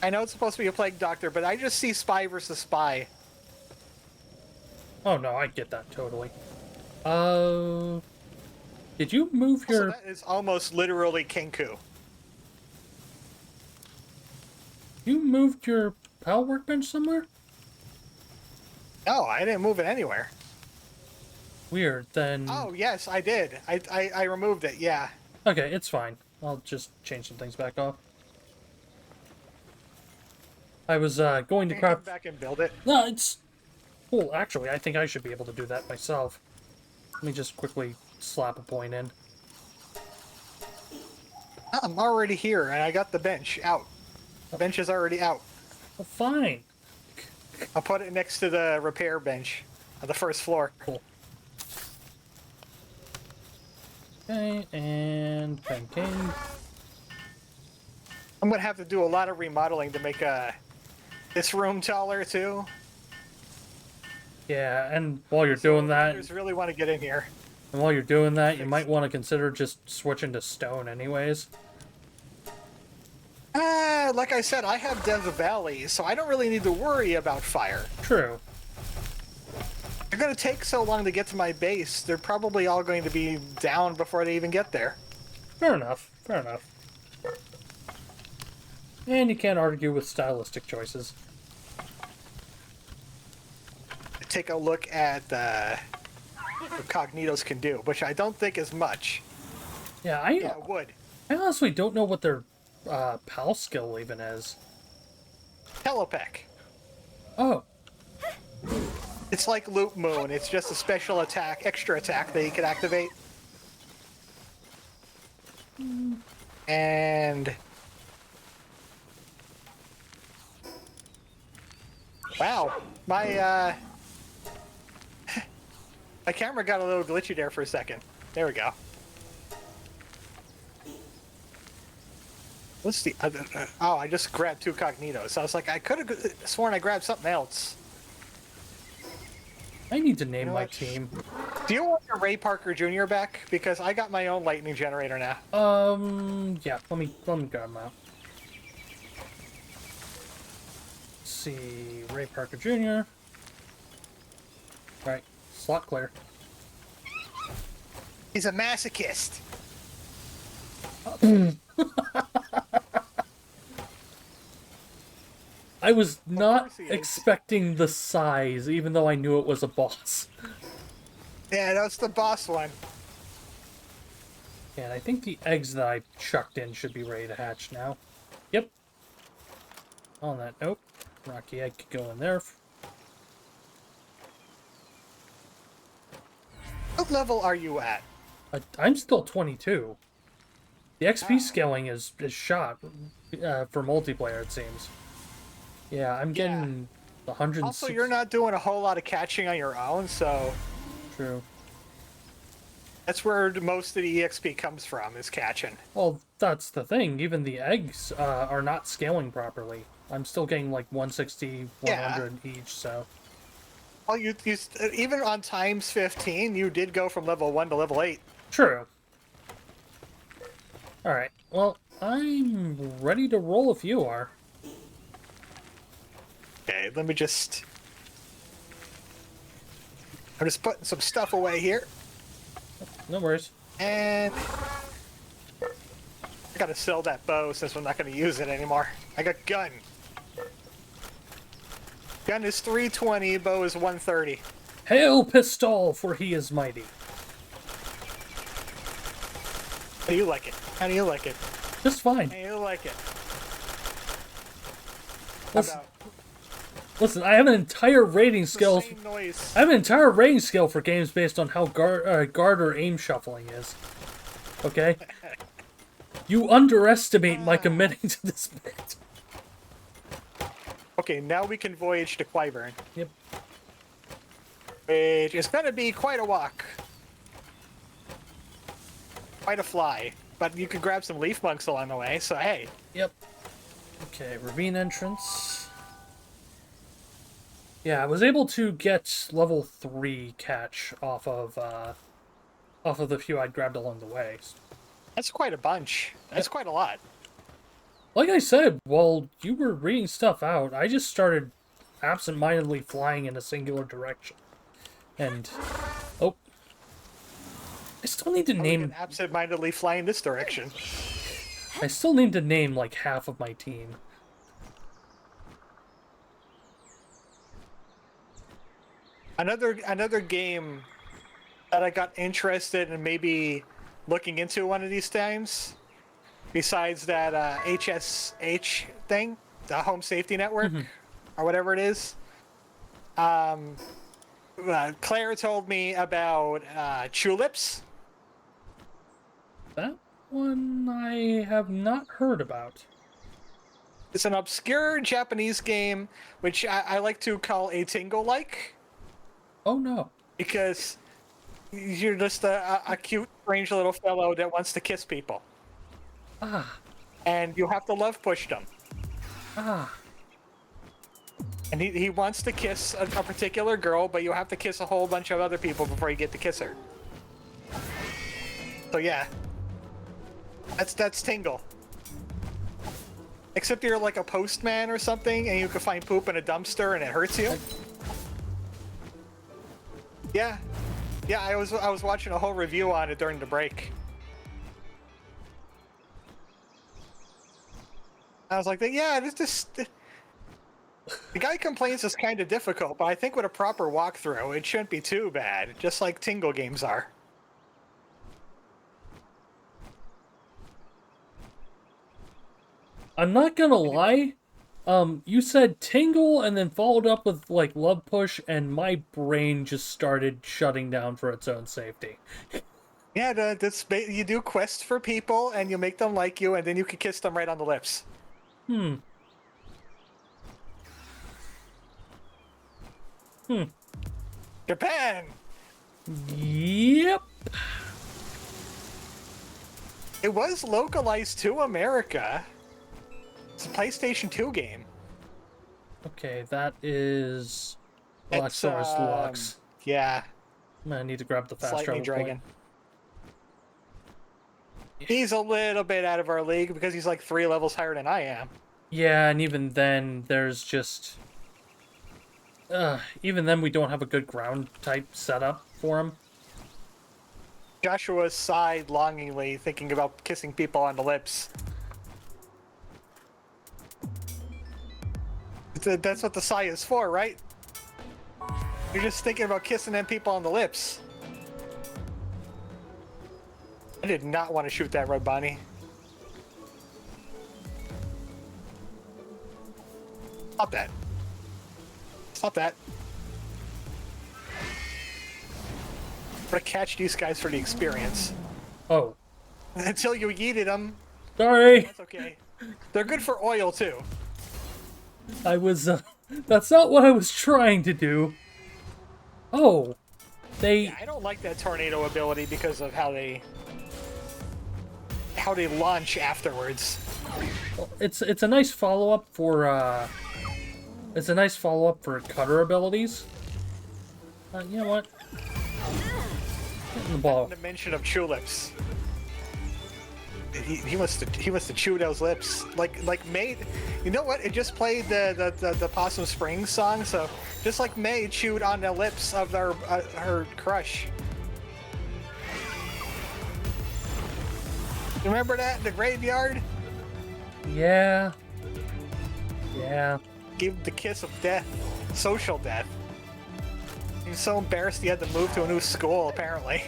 I know it's supposed to be a plague doctor, but I just see Spy versus Spy. Oh no, I get that totally. Did you move Also, your... that is almost literally Kenku. You moved your PAL workbench somewhere? No, I didn't move it anywhere. Weird, then... Oh, yes, I did. I removed it, yeah. Okay, it's fine. I'll just change some things back off. I was, going to Come craft... back and build it. No, it's... Well, actually, I think I should be able to do that myself. Let me just quickly slap a point in. I'm already here, and I got the bench out. The bench is already out. Well, fine. I'll put it next to the repair bench on the first floor. Cool. Okay, and King. I'm gonna have to do a lot of remodeling to make this room taller too. Yeah, and while you're doing that, I just really want to get in here. and while you're doing that, you might want to consider just switching to stone, anyways. Like I said, I have Death Valley, so I don't really need to worry about fire. True. They're gonna take so long to get to my base. They're probably all going to be down before they even get there. Fair enough. Fair enough. And you can't argue with stylistic choices. Take a look at what Cognitos can do, which I don't think is much. Yeah, Yeah, wood. I honestly don't know what their PAL skill even is. Telepec. Oh, It's like Loop Moon. It's just a special attack, extra attack that you can activate. And... Wow. My my camera got a little glitchy there for a second. There we go. What's the other... oh, I just grabbed 2 Cognitos. I was like, I could have sworn I grabbed something else. I need to name know my what? team. Do you want your Ray Parker Jr. back? Because I got my own lightning generator now. Yeah, let me grab them out. Let's see, Ray Parker Jr. Alright, slot clear. He's a masochist. I was not course he is. expecting the size, even though I knew it was a boss. Yeah, that's the boss one. And I think the eggs that I chucked in should be ready to hatch now. Yep. On that note, Rocky egg could go in there. What level are you at? I'm still 22. The XP scaling is shot for multiplayer, it seems. Yeah, I'm getting 160. Also, you're not doing a whole lot of catching on your own, so True. that's where most of the EXP comes from, is catching. Well, that's the thing. Even the eggs are not scaling properly. I'm still getting like 160, 100 each, so... Well, you even on times 15, you did go from level 1 to level 8. True. Alright, well, I'm ready to roll if you are. Okay, let me just... I'm just putting some stuff away here. No worries. And... I gotta sell that bow since I'm not gonna use it anymore. I got gun. Gun is 320, bow is 130. Hail Pistol, for he is mighty. How do you like it? How do you like it? Just fine. How do you like it? Listen, listen, I have an entire rating scale. Same noise. I have an entire rating scale for games based on how guard or aim shuffling is. Okay? You underestimate my committing to this bit. Okay, now we can voyage to Qyburn. Yep. Which is gonna be quite a walk. quite a fly. But you could grab some leaf monks along the way, so hey. Yep. Okay, ravine entrance. Yeah, I was able to get level 3 catch off of the few I'd grabbed along the way. That's quite a bunch. That's quite a lot. Like I said, while you were reading stuff out, I just started absent-mindedly flying in a singular direction. And, oh. I still need to name... absent-mindedly fly in this direction. I still need to name, like, half of my team. Another game that I got interested in maybe looking into one of these times, besides that HSH thing, the Home Safety Network, or whatever it is. Claire told me about Tulips. That one I have not heard about. It's an obscure Japanese game, which I like to call a Tingle-like. Oh no. Because you're just a cute, strange little fellow that wants to kiss people. Ah. And you have to love push them. Ah. And he wants to kiss a particular girl, but you have to kiss a whole bunch of other people before you get to kiss her. So yeah. That's Tingle. Except you're like a postman or something, and you can find poop in a dumpster and it hurts you. Yeah. Yeah, I was watching a whole review on it during the break. I was like, yeah, the guy complains it's kind of difficult, but I think with a proper walkthrough, it shouldn't be too bad, just like Tingle games are. I'm not gonna lie. You said Tingle and then followed up with, like, Love Push, and my brain just started shutting down for its own safety. Yeah, you do quests for people, and you make them like you, and then you can kiss them right on the lips. Japan! Yep. It was localized to America. It's a PlayStation 2 game. Okay, that is Luxor's Lux. Yeah. I need to grab the fast travel Dragon. point. He's a little bit out of our league because he's like 3 levels higher than I am. Yeah, and even then, there's just... even then, we don't have a good ground type setup for him. Joshua sighed longingly, thinking about kissing people on the lips. That's what the sigh is for, right? You're just thinking about kissing them people on the lips. I did not want to shoot that red bunny. Stop that. Stop that. I'm gonna catch these guys for the experience. Oh. Until you yeeted them. Sorry! That's okay. They're good for oil, too. I was, that's not what I was trying to do. Oh. Yeah, I don't like that tornado ability because of how they launch afterwards. It's a nice follow-up for, it's a nice follow-up for cutter abilities. You know what? Get in the ball. The mention of tulips. He must have chewed those lips like May. You know what? It just played the Possum Springs song, so just like May chewed on the lips of her crush. Remember that? The graveyard? Yeah. Yeah. Gave the kiss of death. Social death. He was so embarrassed he had to move to a new school, apparently.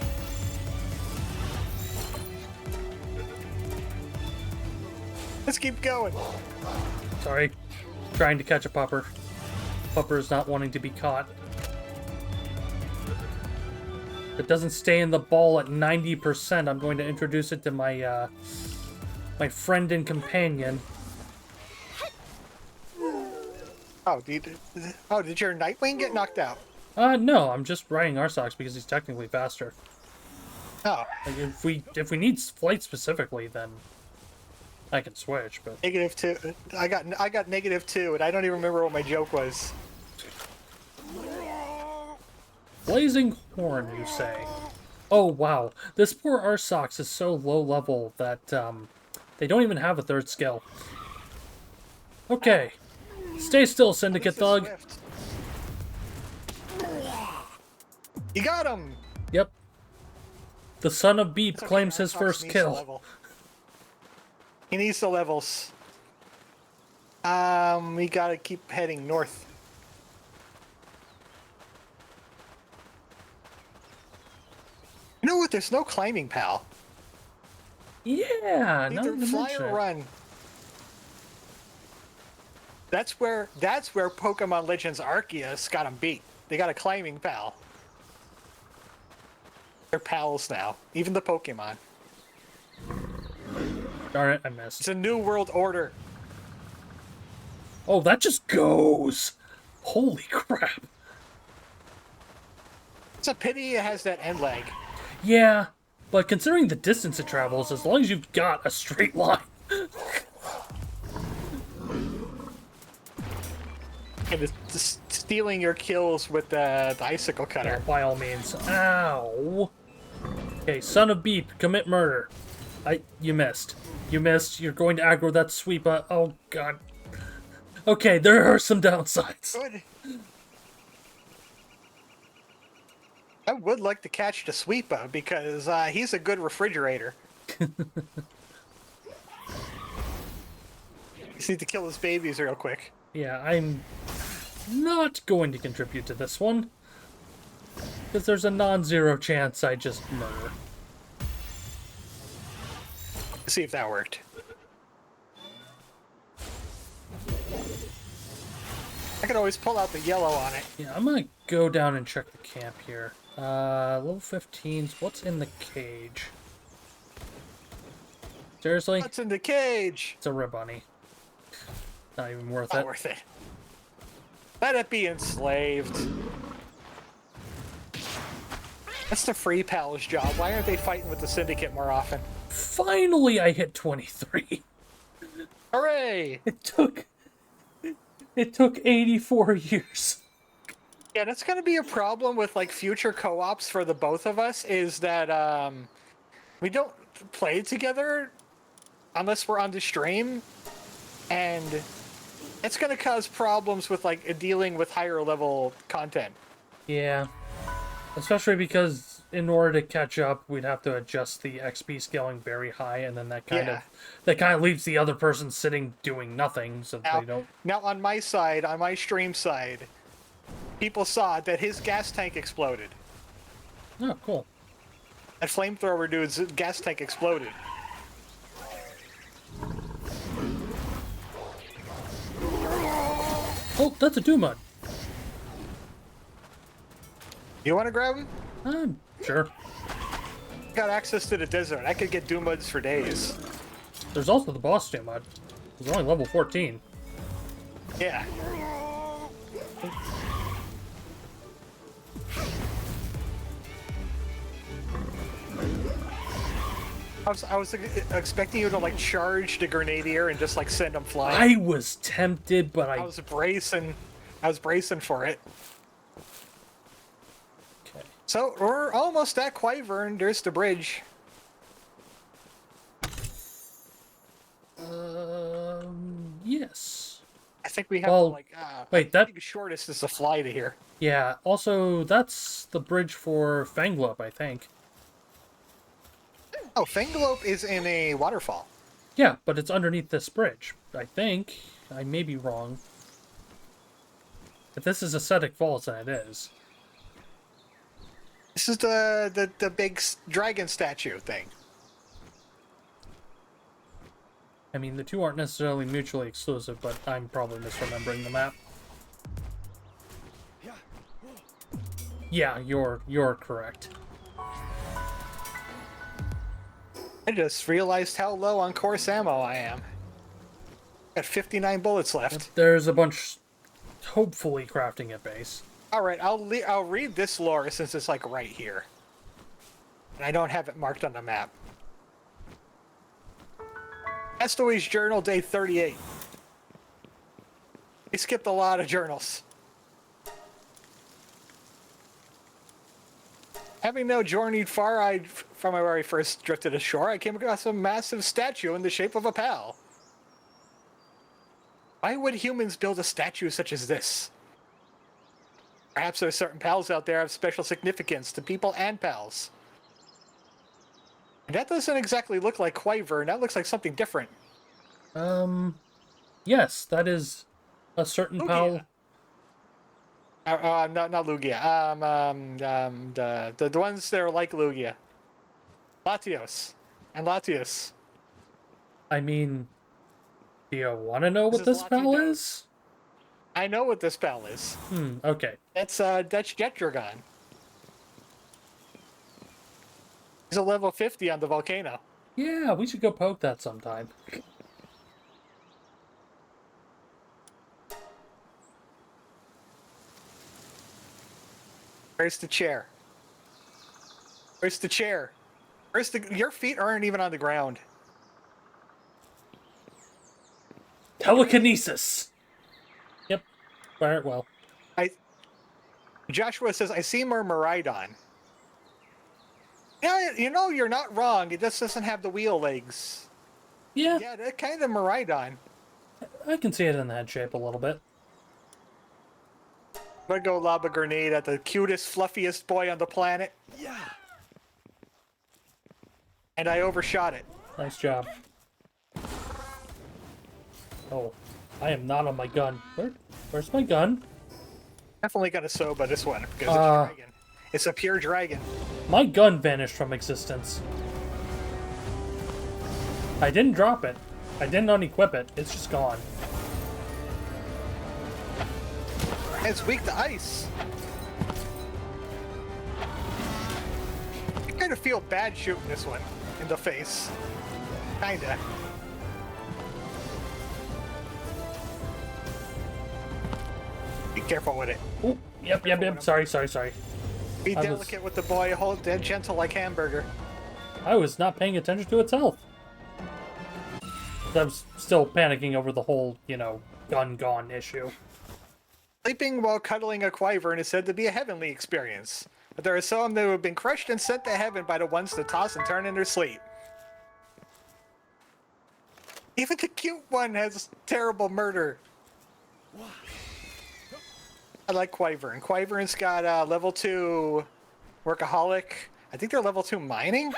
Let's keep going. Sorry. Trying to catch a pupper. Pupper is not wanting to be caught. If it doesn't stay in the ball at 90%, I'm going to introduce it to my, my friend and companion. Oh, did your Nightwing get knocked out? No, I'm just riding Arsox because he's technically faster. Oh, Like if we need flight specifically, then I can switch. But -2. I got -2, and I don't even remember what my joke was. blazing horn, you say? Oh wow, this poor Arsox is so low level that they don't even have a third skill. Okay, stay still, Syndicate Thug. Swift. You got him. Yep. The son of Beep It's okay, claims his Artox first needs to kill. level. He needs the levels. We gotta keep heading north. You know what? There's no climbing, pal. Yeah, now Either that you fly mention or it. run. That's where Pokemon Legends Arceus got him beat. They got a climbing pal. They're pals now. Even the Pokemon. Darn it, I missed. It's a new world order. Oh, that just goes. Holy crap. It's a pity it has that end leg. Yeah, but considering the distance it travels, as long as you've got a straight line. And it's just stealing your kills with the icicle Yeah, cutter. by all means. Ow. Okay, son of Beep, commit murder. You missed. You missed. You're going to aggro that sweeper. Oh, God. Okay, there are some downsides. Good. I would like to catch the sweeper because he's a good refrigerator. Just need to kill his babies real quick. Yeah, I'm not going to contribute to this one. Because there's a non-zero chance I just murder. See if that worked. I could always pull out the yellow on it. Yeah, I'm gonna go down and check the camp here. Level 15s. What's in the cage? Seriously? What's in the cage? It's a Ribunny. Not even worth Not it. worth it. Let it be enslaved. That's the Free Pal's job. Why aren't they fighting with the Syndicate more often? Finally, I hit 23. Hooray! It took 84 years. Yeah, that's gonna be a problem with like future co-ops for the both of us. Is that we don't play together unless we're on the stream, and it's gonna cause problems with like dealing with higher level content. Yeah. Especially because in order to catch up, we'd have to adjust the XP scaling very high, and then that kind of leaves the other person sitting doing nothing, so Now, they don't. now on my side, on my stream side, people saw that his gas tank exploded. Oh, cool. That flamethrower dude's gas tank exploded. Oh, that's a Dumud. You want to grab him? Sure. Got access to the desert. I could get Doomuds for days. There's also the boss Dumud. He's only level 14. Yeah. I was expecting you to like charge the Grenadier and just like send him flying. I was tempted, but I was bracing for it. Okay. So we're almost at Quivern. There's the bridge. Yes. I think we have Well, to like. wait, I think the shortest is to fly to here. Yeah, also, that's the bridge for Fanglope, I think. Oh, Fangalope is in a waterfall. Yeah, but it's underneath this bridge, I think. I may be wrong. If this is Ascetic Falls, then it is. This is the big dragon statue thing. I mean, the two aren't necessarily mutually exclusive, but I'm probably misremembering the map. Yeah, you're correct. I just realized how low on course ammo I am. Got 59 bullets left. There's a bunch, hopefully, crafting at base. All right, I'll read this lore since it's like right here. And I don't have it marked on the map. Castaway's Journal, day 38. We skipped a lot of journals. Having now journeyed far from where I first drifted ashore, I came across a massive statue in the shape of a pal. Why would humans build a statue such as this? Perhaps there are certain pals out there of special significance to people and pals. And that doesn't exactly look like Quiver, and that looks like something different. Yes, that is a certain pal. Not Lugia. The ones that are like Lugia. Latios. And Latios. I mean, do you want to know what This is this pal Latios. is? I know what this pal is. Okay. That's Jet Dragon. He's a level 50 on the volcano. Yeah, we should go poke that sometime. Where's the chair? Where's the chair? Your feet aren't even on the ground. Telekinesis! Yep. Alright, well. Joshua says, I see more Miraidon. Yeah, you know, you're not wrong. It just doesn't have the wheel legs. Yeah, Yeah, that kind of Miraidon. I can see it in that shape a little bit. I'm gonna go lob a grenade at the cutest, fluffiest boy on the planet. Yeah. And I overshot it. Nice job. Oh, I am not on my gun. Where's my gun? Definitely gonna Soba this one, because it's a dragon. It's a pure dragon. My gun vanished from existence. I didn't drop it. I didn't unequip it. It's just gone. It's weak to ice. I kind of feel bad shooting this one in the face. Kinda. Be careful with it. Ooh, yep. Sorry. Be delicate with the boy. Hold dead gentle like hamburger. I was not paying attention to its health. I was still panicking over the whole, gun gone issue. Sleeping while cuddling a Quiver is said to be a heavenly experience. But there are some that have been crushed and sent to heaven by the ones that toss and turn in their sleep. Even the cute one has terrible murder. I like Quiver. Quiver's got level 2 workaholic. I think they're level 2 mining.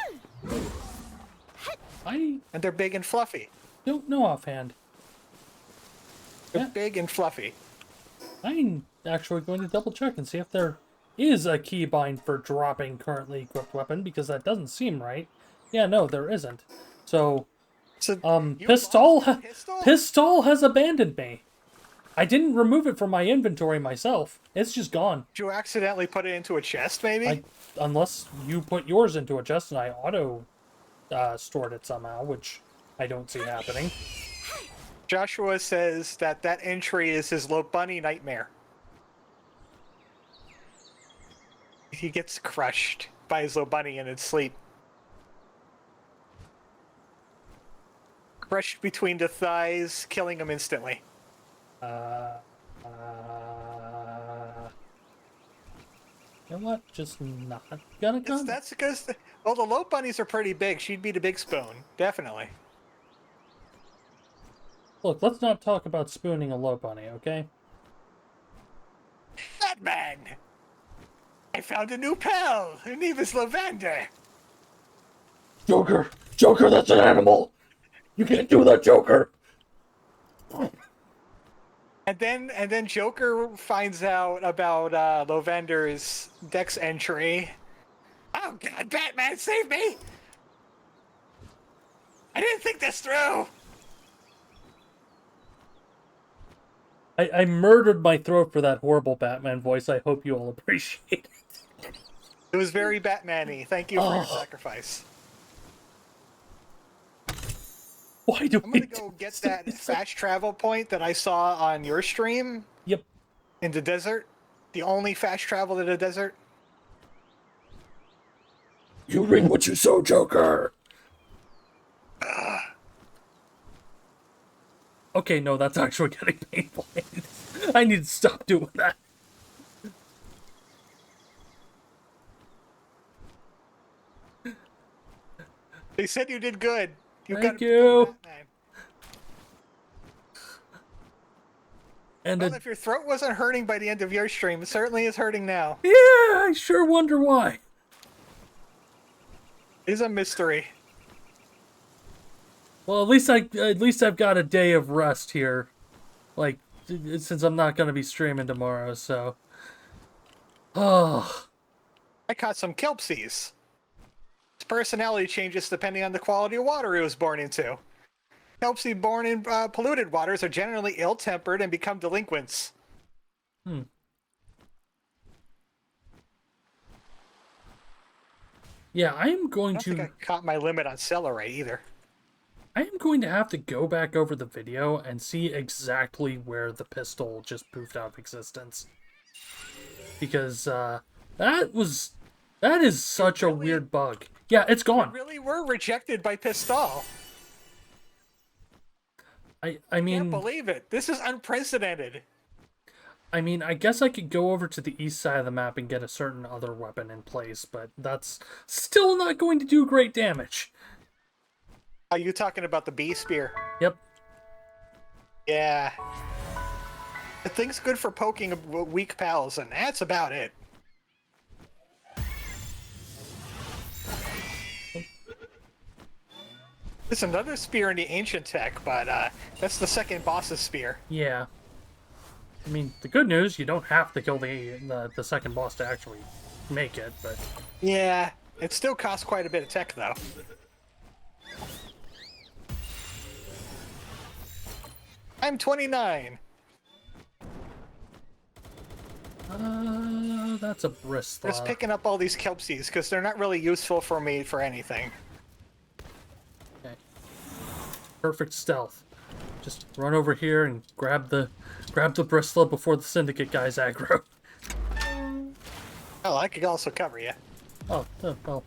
I And they're big and fluffy. don't know offhand. They're Yeah. big and fluffy. I'm actually going to double check and see if there is a keybind for dropping currently equipped weapon, because that doesn't seem right. Yeah, no, there isn't. So, So, you Pistol, lost the pistol? Pistol has abandoned me. I didn't remove it from my inventory myself. It's just gone. Did you accidentally put it into a chest, maybe? Unless you put yours into a chest and I auto stored it somehow, which I don't see happening. Joshua says that entry is his low bunny nightmare. He gets crushed by his little bunny in its sleep. Crushed between the thighs, killing him instantly. You know what? Just not gonna come. That's because, well, the low bunnies are pretty big. She'd be the big spoon, definitely. Look, let's not talk about spooning a low bunny, okay? Batman! I found a new pal. Her name is Lavender. Joker, that's an animal. You can't do that, Joker. And then Joker finds out about Lavender's Dex entry. Oh God, Batman, save me! I didn't think this through. I murdered my throat for that horrible Batman voice. I hope you all appreciate it. It was very Batman-y. Thank you for your sacrifice. Why do I'm gonna go get that fast travel point that I saw on your stream. Yep. In the desert. The only fast travel to the desert. You reap what you sow, Joker! Okay, no, that's actually getting painful. I need to stop doing that. They said you did good. You got Thank to become you. Batman. And Well, if your throat wasn't hurting by the end of your stream, it certainly is hurting now. yeah, I sure wonder why. It is a mystery. Well, at least I've got a day of rest here. Like, since I'm not gonna be streaming tomorrow, so. Oh. I caught some kelpsies. His personality changes depending on the quality of water he was born into. Kelpsie born in polluted waters are generally ill-tempered and become delinquents. Yeah, I am I going don't think I to. caught my limit on celery either. I am going to have to go back over the video and see exactly where the pistol just poofed out of existence. Because that is such a weird bug. Yeah, it's gone. Really were rejected by Pistol. I Can't mean, believe it. This is unprecedented. I guess I could go over to the east side of the map and get a certain other weapon in place, but that's still not going to do great damage. Are you talking about the bee spear? Yep. Yeah. The thing's good for poking weak pals, and that's about it. There's another spear in the ancient tech, but that's the second boss's spear. Yeah. I mean, the good news, you don't have to kill the second boss to actually make it, but... Yeah, it still costs quite a bit of tech, though. I'm 29. That's a Bristol. Just picking up all these kelpsies, because they're not really useful for me for anything. Okay. Perfect stealth. Just run over here and grab the Bristol before the Syndicate guys aggro. Oh, I could also cover you. Oh, well.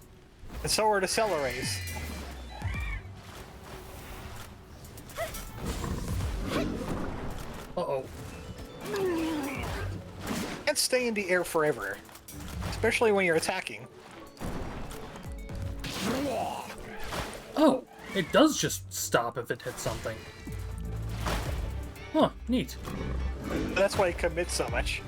And so are the celeries. Uh-oh. Can't stay in the air forever, especially when you're attacking. Oh, it does just stop if it hits something. Huh, neat. That's why he commits so much.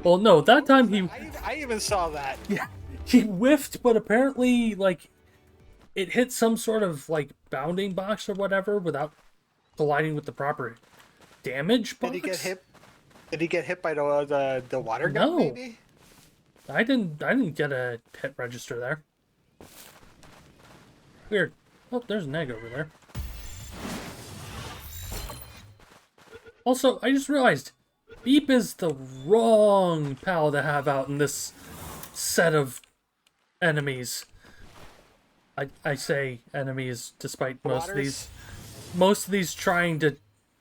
Well, no, that time he... I even saw that. Yeah, he whiffed, but apparently, like, it hit some sort of, like, bounding box or whatever without colliding with the proper damage box. Did he get hit? Did he get hit by the water gun? No. Maybe. I didn't get a hit register there. Weird. Oh, there's an egg over there. Also, I just realized Beep is the wrong pal to have out in this set of enemies. I say enemies despite most of these trying to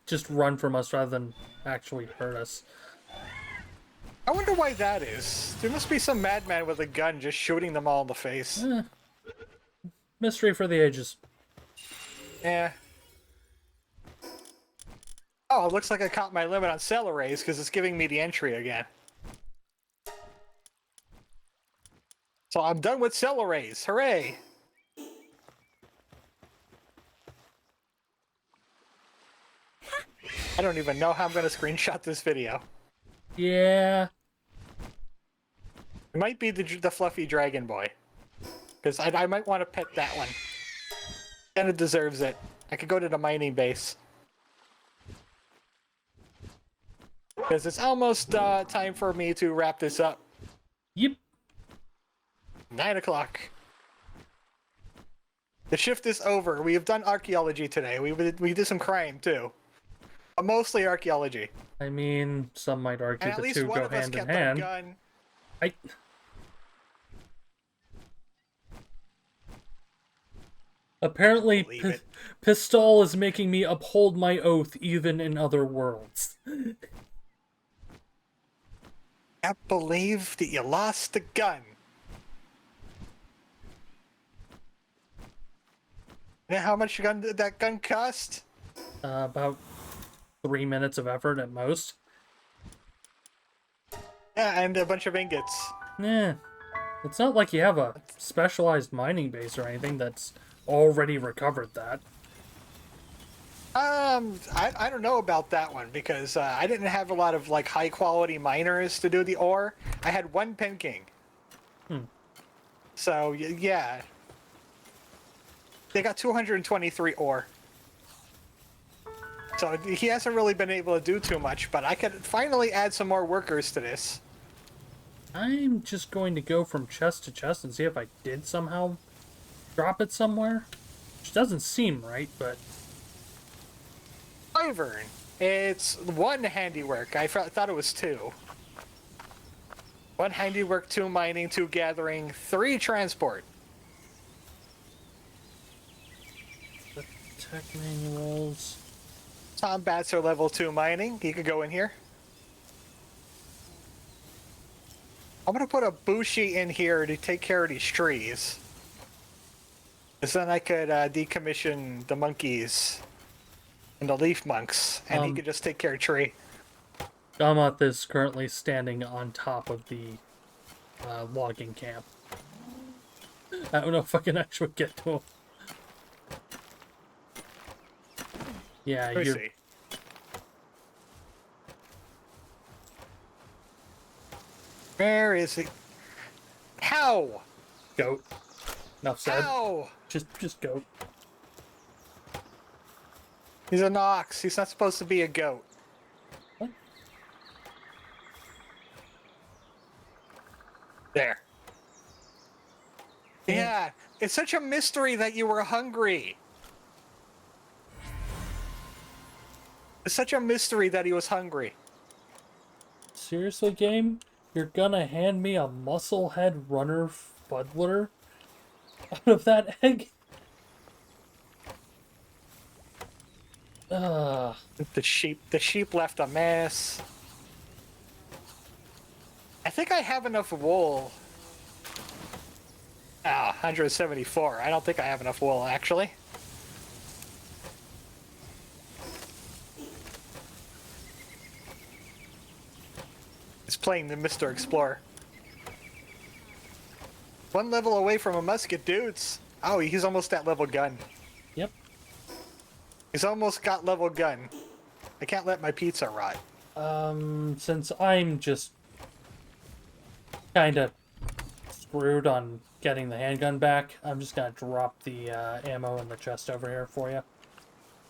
just run from us rather than actually hurt us. I wonder why that is. There must be some madman with a gun just shooting them all in the face. Mystery for the ages. Yeah. Oh, it looks like I caught my limit on celeries because it's giving me the entry again. So I'm done with celeries. Hooray! I don't even know how I'm going to screenshot this video. Yeah. It might be the fluffy dragon boy. Because I might want to pet that one. And it deserves it. I could go to the mining base. Because it's almost time for me to wrap this up. Yep. 9 o'clock. The shift is over. We have done archaeology today. We did some crime too. But mostly archaeology. I mean, some might argue And at the least two one go of us hand in kept our hand. gun. Apparently, Believe it. Pistol is making me uphold my oath even in other worlds. Can't believe that you lost the gun. And how much gun did that gun cost? About 3 minutes of effort at most. Yeah, and a bunch of ingots. Yeah, it's not like you have a specialized mining base or anything that's already recovered that. I don't know about that one because I didn't have a lot of like high quality miners to do the ore. I had one Pen King. Hmm. So yeah, they got 223 ore. So he hasn't really been able to do too much, but I could finally add some more workers to this. I'm just going to go from chest to chest and see if I did somehow drop it somewhere. Which doesn't seem right, but... Wyvern. It's one handiwork. I thought it was two. One handiwork, two mining, two gathering, three transport. The tech manuals... Tom Bats are level 2 mining. He could go in here. I'm going to put a Bushi in here to take care of these trees. Because then I could decommission the monkeys and the leaf monks, and he could just take care of tree. Gamath is currently standing on top of the logging camp. I don't know if I can actually get to him. Yeah, Let me you're... see. Where is he? How? Goat. Enough said. How? Just goat. He's an ox. He's not supposed to be a goat. What? There. Yeah, it's such a mystery that you were hungry. It's such a mystery that he was hungry. Seriously, game? You're gonna hand me a musclehead runner fuddler out of that egg? The sheep left a mess. I think I have enough wool. Ah, 174. I don't think I have enough wool, actually. It's playing the Mr. Explorer. One level away from a musket, dudes. Oh, he's almost at level gun. Yep. He's almost got level gun. I can't let my pizza rot. Since I'm just kinda screwed on getting the handgun back, I'm just gonna drop the ammo in the chest over here for you.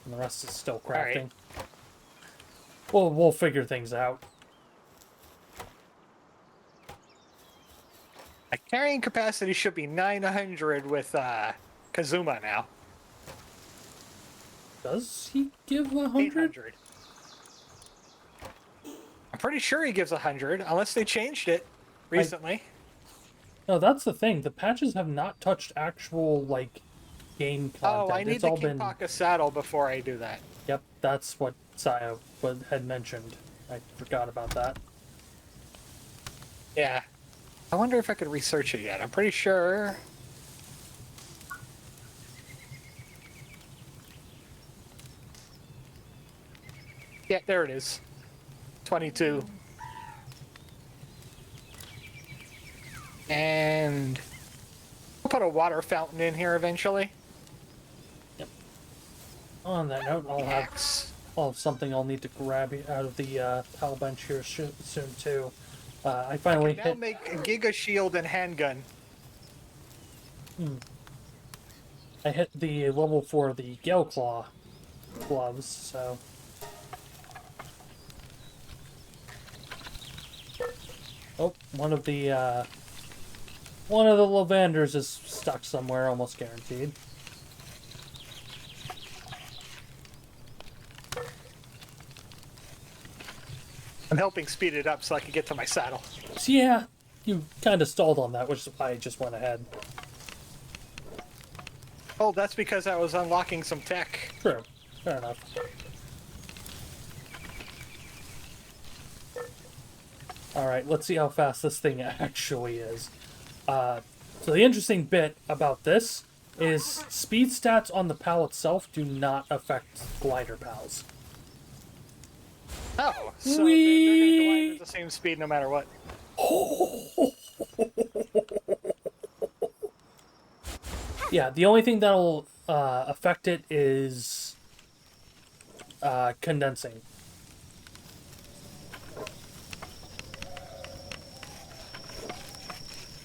And the rest is still crafting. Right. We'll figure things out. My carrying capacity should be 900 with Kazuma now. Does he give 100? 800. I'm pretty sure he gives 100, unless they changed it recently. No, that's the thing. The patches have not touched actual, like, game content. Oh, I need it's the all been... Kimpaka saddle before I do that. Yep, that's what Saya had mentioned. I forgot about that. Yeah. I wonder if I could research it yet. I'm pretty sure. Yeah, there it is. 22. And I'll put a water fountain in here eventually. Yep. On that note, I'll have something I'll need to grab out of the pal bench here soon too. I finally Now hit... make a Giga Shield and handgun. I hit the level for the Gale Claw gloves, so... Oh, one of the Lavanders is stuck somewhere, almost guaranteed. I'm helping speed it up so I can get to my saddle. So yeah, you kind of stalled on that, which is why I just went ahead. Oh, that's because I was unlocking some tech. True. Fair enough. Alright, let's see how fast this thing actually is. So the interesting bit about this is speed stats on the PAL itself do not affect glider PALs. Oh, so they're going to glide at the same speed no matter what. Yeah, the only thing that'll affect it is condensing.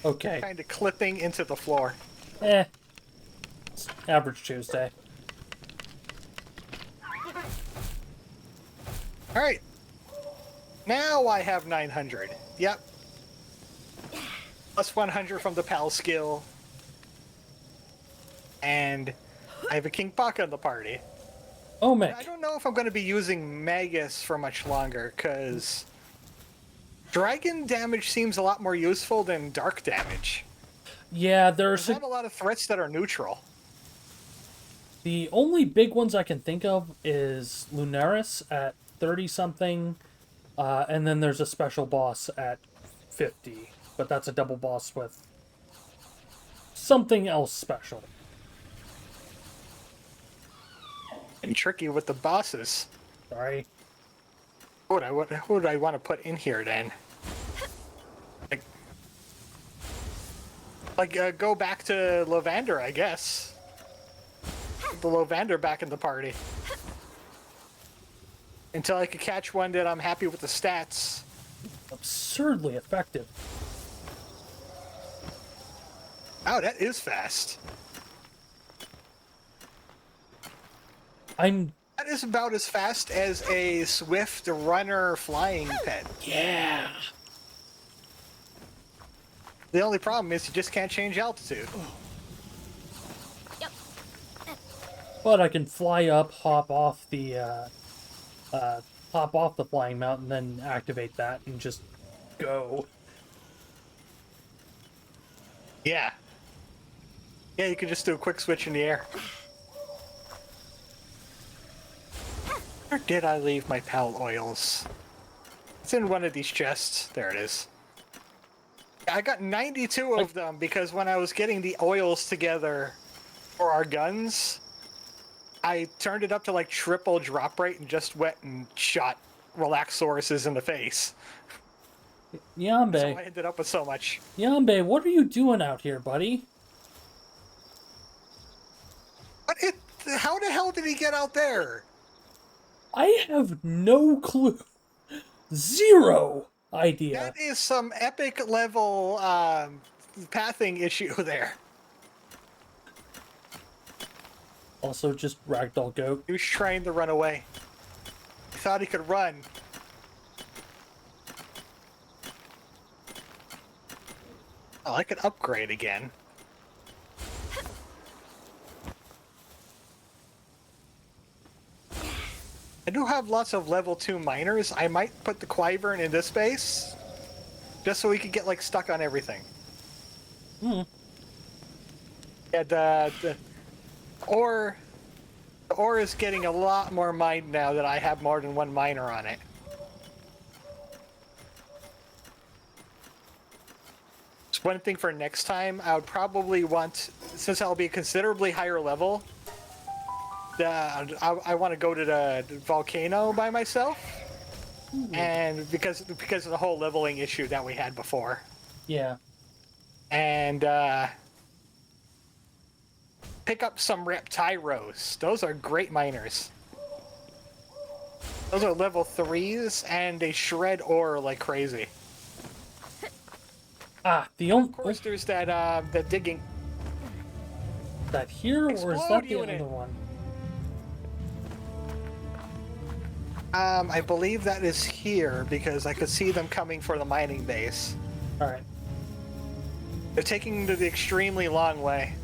Okay. Kind of clipping into the floor. It's average Tuesday. Alright. Now I have 900. Yep. Plus 100 from the PAL skill. And I have a King Baka in the party. Oh, Mick. I don't know if I'm going to be using Magus for much longer, because Dragon damage seems a lot more useful than Dark damage. Yeah, There's not a lot of threats that are neutral. The only big ones I can think of is Lunaris at 30-something, and then there's a special boss at 50, but that's a double boss with something else special. And tricky with the bosses. Sorry. Who would I want to put in here then? Like go back to Lovander, I guess. Put the Lovander back in the party. Until I could catch one that I'm happy with the stats. Absurdly effective. Oh, that is fast. That is about as fast as a swift runner flying pet. Yeah. The only problem is you just can't change altitude. But I can fly up, hop off the flying mountain, then activate that and just go. Yeah. Yeah, you can just do a quick switch in the air. Where did I leave my PAL oils? It's in one of these chests. There it is. I got 92 of them because when I was getting the oils together for our guns, I turned it up to like triple drop rate and just went and shot Relaxauruses in the face. Yambe. So I ended up with so much. Yambe, what are you doing out here, buddy? How the hell did he get out there? I have no clue. Zero idea. That is some epic level pathing issue there. Also, just ragdoll goat. He was trying to run away. He thought he could run. Oh, I could upgrade again. I do have lots of level 2 miners. I might put the Wyvern in this base, just so we could get like stuck on everything. Yeah, the ore is getting a lot more mined now that I have more than one miner on it. Just one thing for next time, I would probably want, since I'll be a considerably higher level, I want to go to the volcano by myself, and because of the whole leveling issue that we had before. Yeah. And pick up some Reptyros. Those are great miners. Those are level 3s, and they shred ore like crazy. The only. Of course, there's that the digging. That here, or is that the unit. other one? I believe that is here because I could see them coming for the mining base. Alright. They're taking the extremely long way.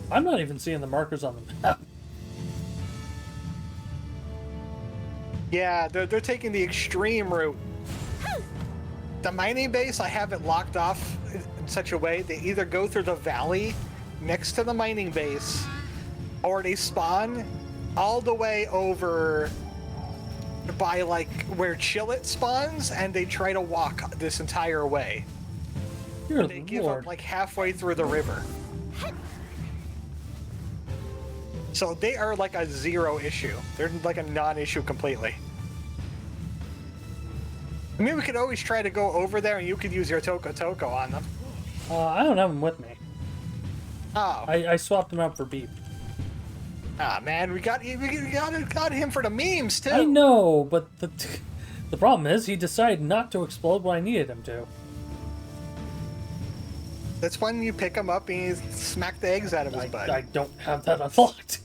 I'm not even seeing the markers on the map. Yeah, they're taking the extreme route. The mining base, I have it locked off in such a way they either go through the valley next to the mining base, or they spawn all the way over by like where Chillet spawns, and they try to walk this entire way. Dear They give Lord. up like halfway through the river. So they are like a zero issue. They're like a non-issue completely. I mean, we could always try to go over there and you could use your Toko on them. I don't have him with me. Oh. I swapped him out for Beep. Ah, man, we got him for the memes, too. I know, but the problem is he decided not to explode when I needed him to. That's when you pick him up and you smack the eggs out of his butt. I don't have that unlocked.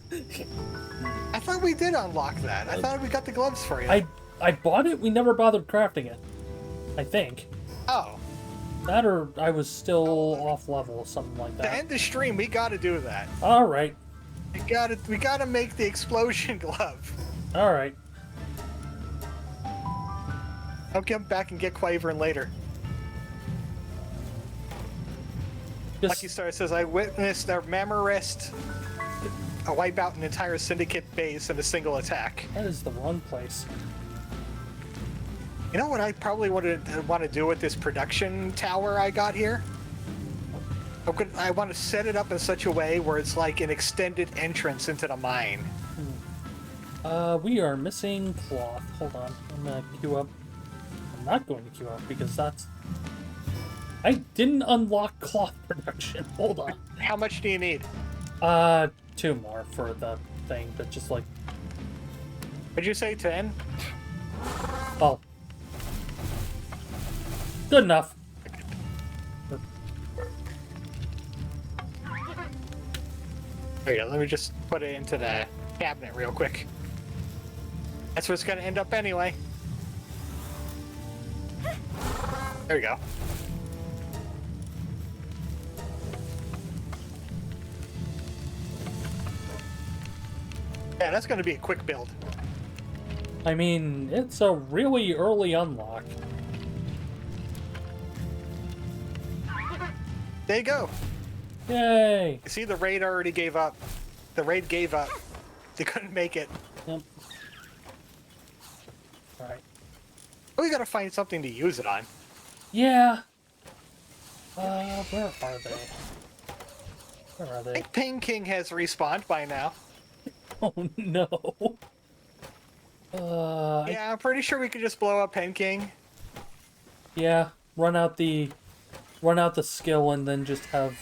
I thought we did unlock that. I thought we got the gloves for you. I bought it, we never bothered crafting it. I think. Oh. That or I was still off level or something like that. To end the stream, we gotta do that. Alright. We gotta make the explosion glove. Alright. I'll come back and get Quavern later. Lucky Star says, I witnessed a Mamorist wipe out an entire Syndicate base in a single attack. That is the wrong place. You know what I probably want to do with this production tower I got here? I want to set it up in such a way where it's like an extended entrance into the mine. We are missing cloth. Hold on. I'm gonna queue up. I'm not going to queue up because that's... I didn't unlock cloth production. Hold on. How much do you need? 2 more for the thing, but just like... Did you say 10? Oh. Good enough. There you go, let me just put it into the cabinet real quick. That's where it's gonna end up anyway. There you go. Yeah, that's gonna be a quick build. I mean, it's a really early unlock. There you go. Yay! You see, the raid already gave up. The raid gave up. They couldn't make it. Yep. Alright. We gotta find something to use it on. Yeah. Where are they? Where are I they? think Ping King has respawned by now. Oh no. Yeah, I'm pretty sure we could just blow up Pen King. Yeah, run out the skill and then just have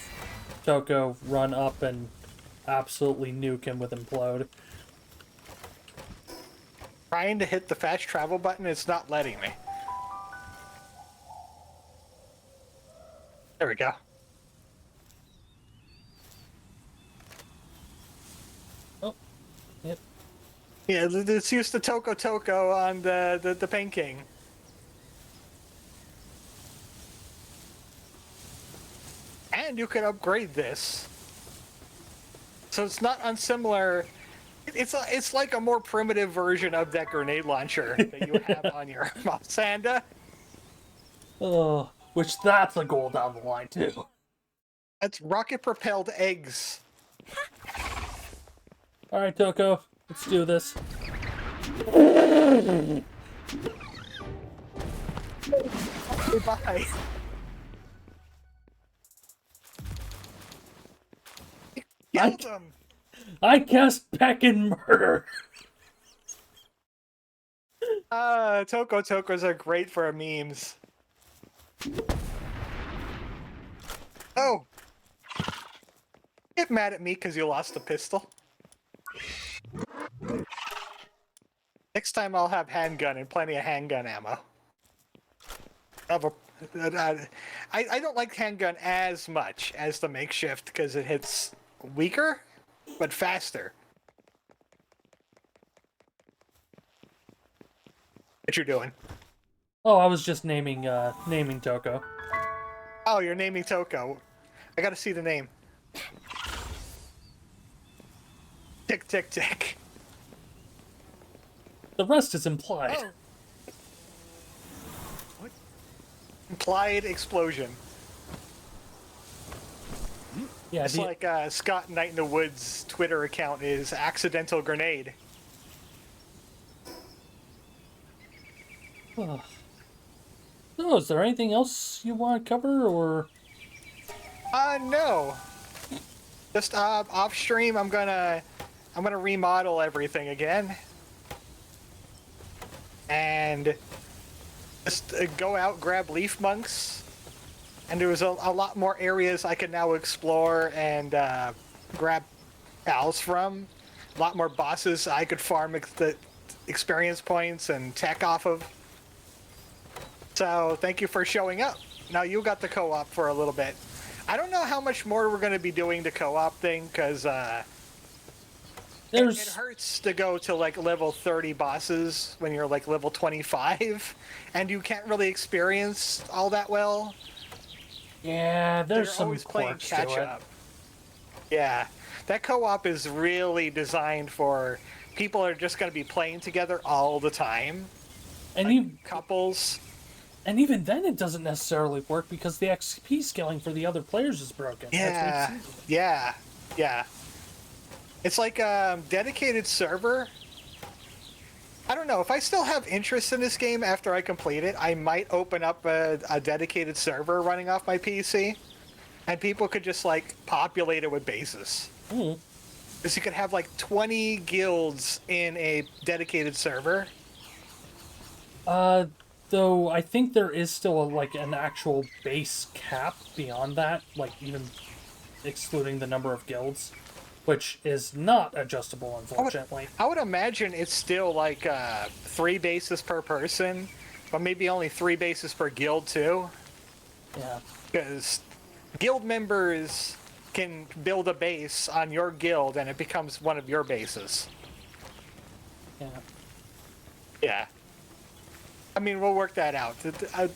Toko run up and absolutely nuke him with Implode. Trying to hit the fast travel button, it's not letting me. There we go. Oh, yep. Yeah, let's use the Toko on the Pen King. And you can upgrade this. So it's not unsimilar. It's like a more primitive version of that grenade launcher that you have on your Sanda. Oh, which that's a goal down the line too. That's rocket-propelled eggs. All right, Toko, let's do this. Goodbye. Killed him. I cast Peck and Murder. Tokos are great for memes. Oh! Get mad at me because you lost the pistol. Next time I'll have handgun and plenty of handgun ammo. I don't like handgun as much as the makeshift because it hits weaker, but faster. What you doing? Oh, I was just naming Toko. Oh, you're naming Toko. I gotta see the name. Tick, tick, tick. The rest is implied. Oh. What? Implied explosion. Yeah, it's like Scott Night in the Woods' Twitter account is accidental grenade. Oh. So, is there anything else you want to cover, or? No. Just off stream, I'm gonna I'm gonna remodel everything again, and just go out, grab leaf monks, and there was a lot more areas I can now explore and grab pals from. A lot more bosses I could farm the experience points and tech off of. So thank you for showing up. Now you got the co-op for a little bit. I don't know how much more we're going to be doing the co-op thing, because it hurts to go to like level 30 bosses when you're like level 25, and you can't really experience all that well. Yeah, there's some always playing quirks to catch it. up. Yeah, that co-op is really designed for people that are just going to be playing together all the time. And like couples. And even then, it doesn't necessarily work because the XP scaling for the other players is broken. Yeah, yeah. It's like a dedicated server. I don't know, if I still have interest in this game after I complete it, I might open up a dedicated server running off my PC, and people could just like populate it with bases. Because you could have like 20 guilds in a dedicated server. Though I think there is still like an actual base cap beyond that, like even excluding the number of guilds, which is not adjustable, unfortunately. I would imagine it's still like 3 bases per person, but maybe only 3 bases per guild too. Yeah. Because guild members can build a base on your guild and it becomes one of your bases. Yeah. Yeah. I mean, we'll work that out.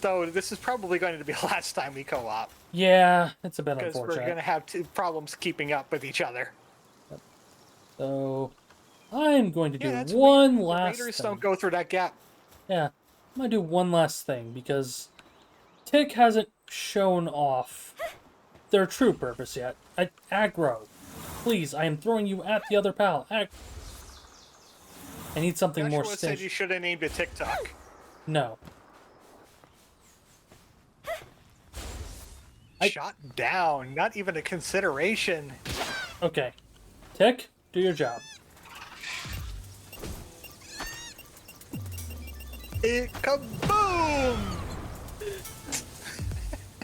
Though this is probably going to be the last time we co-op. Yeah, it's a bit unfortunate. Because we're going to have problems keeping up with each other. Yep. So, I'm going to do one last Raiders thing. don't go through that gap. Yeah, I'm going to do one last thing because Tick hasn't shown off their true purpose yet. Aggro. Please, I am throwing you at the other pal. I need something more Joshua said you should have named it TikTok. No. Shot down. Not even a consideration. Okay. Tick, do your job. Kaboom!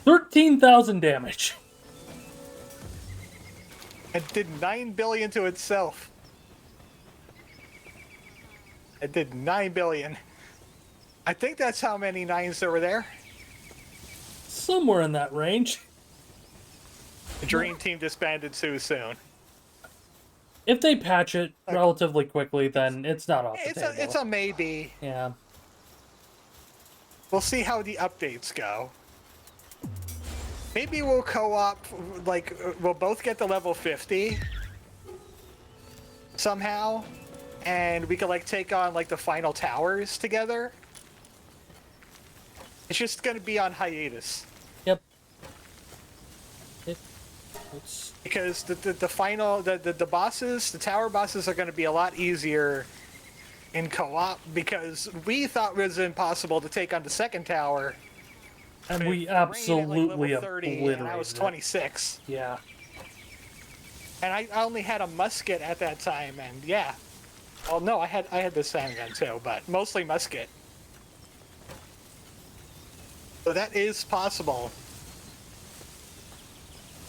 13,000 damage. It did 9 billion to itself. It did 9 billion. I think that's how many 9s there were there. Somewhere in that range. The Dream Team disbanded too soon. If they patch it relatively quickly, then it's not off the table. It's a maybe. Yeah. We'll see how the updates go. Maybe we'll co-op, like, we'll both get to level 50 somehow, and we could, like, take on, like, the final towers together. It's just gonna be on hiatus. Yep. Because the final, the bosses, the tower bosses are gonna be a lot easier in co-op, because we thought it was impossible to take on the second tower. And we absolutely obliterated it. And I was 26. Yeah. And I only had a musket at that time, and yeah. Well, no, I had this handgun too, but mostly musket. So that is possible.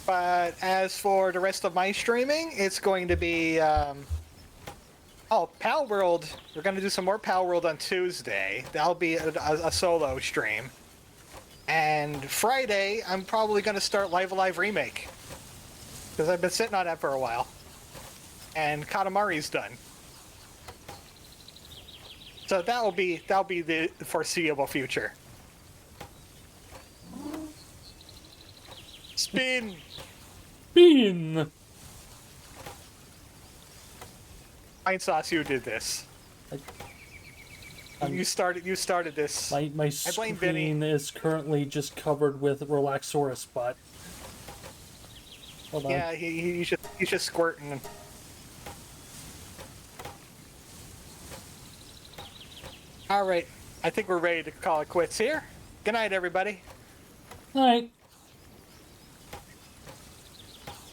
But as for the rest of my streaming, it's going to be Palworld. We're going to do some more Palworld on Tuesday. That'll be a solo stream. And Friday, I'm probably going to start Live Alive Remake. Because I've been sitting on that for a while. And Katamari's done. So that'll be the foreseeable future. Spin! Spin! Pine Sauce, you did this. You started this. My screen is currently just covered with Relaxorus butt. Hold on. Yeah, he's just squirting. All right, I think we're ready to call it quits here. Good night, everybody. Night.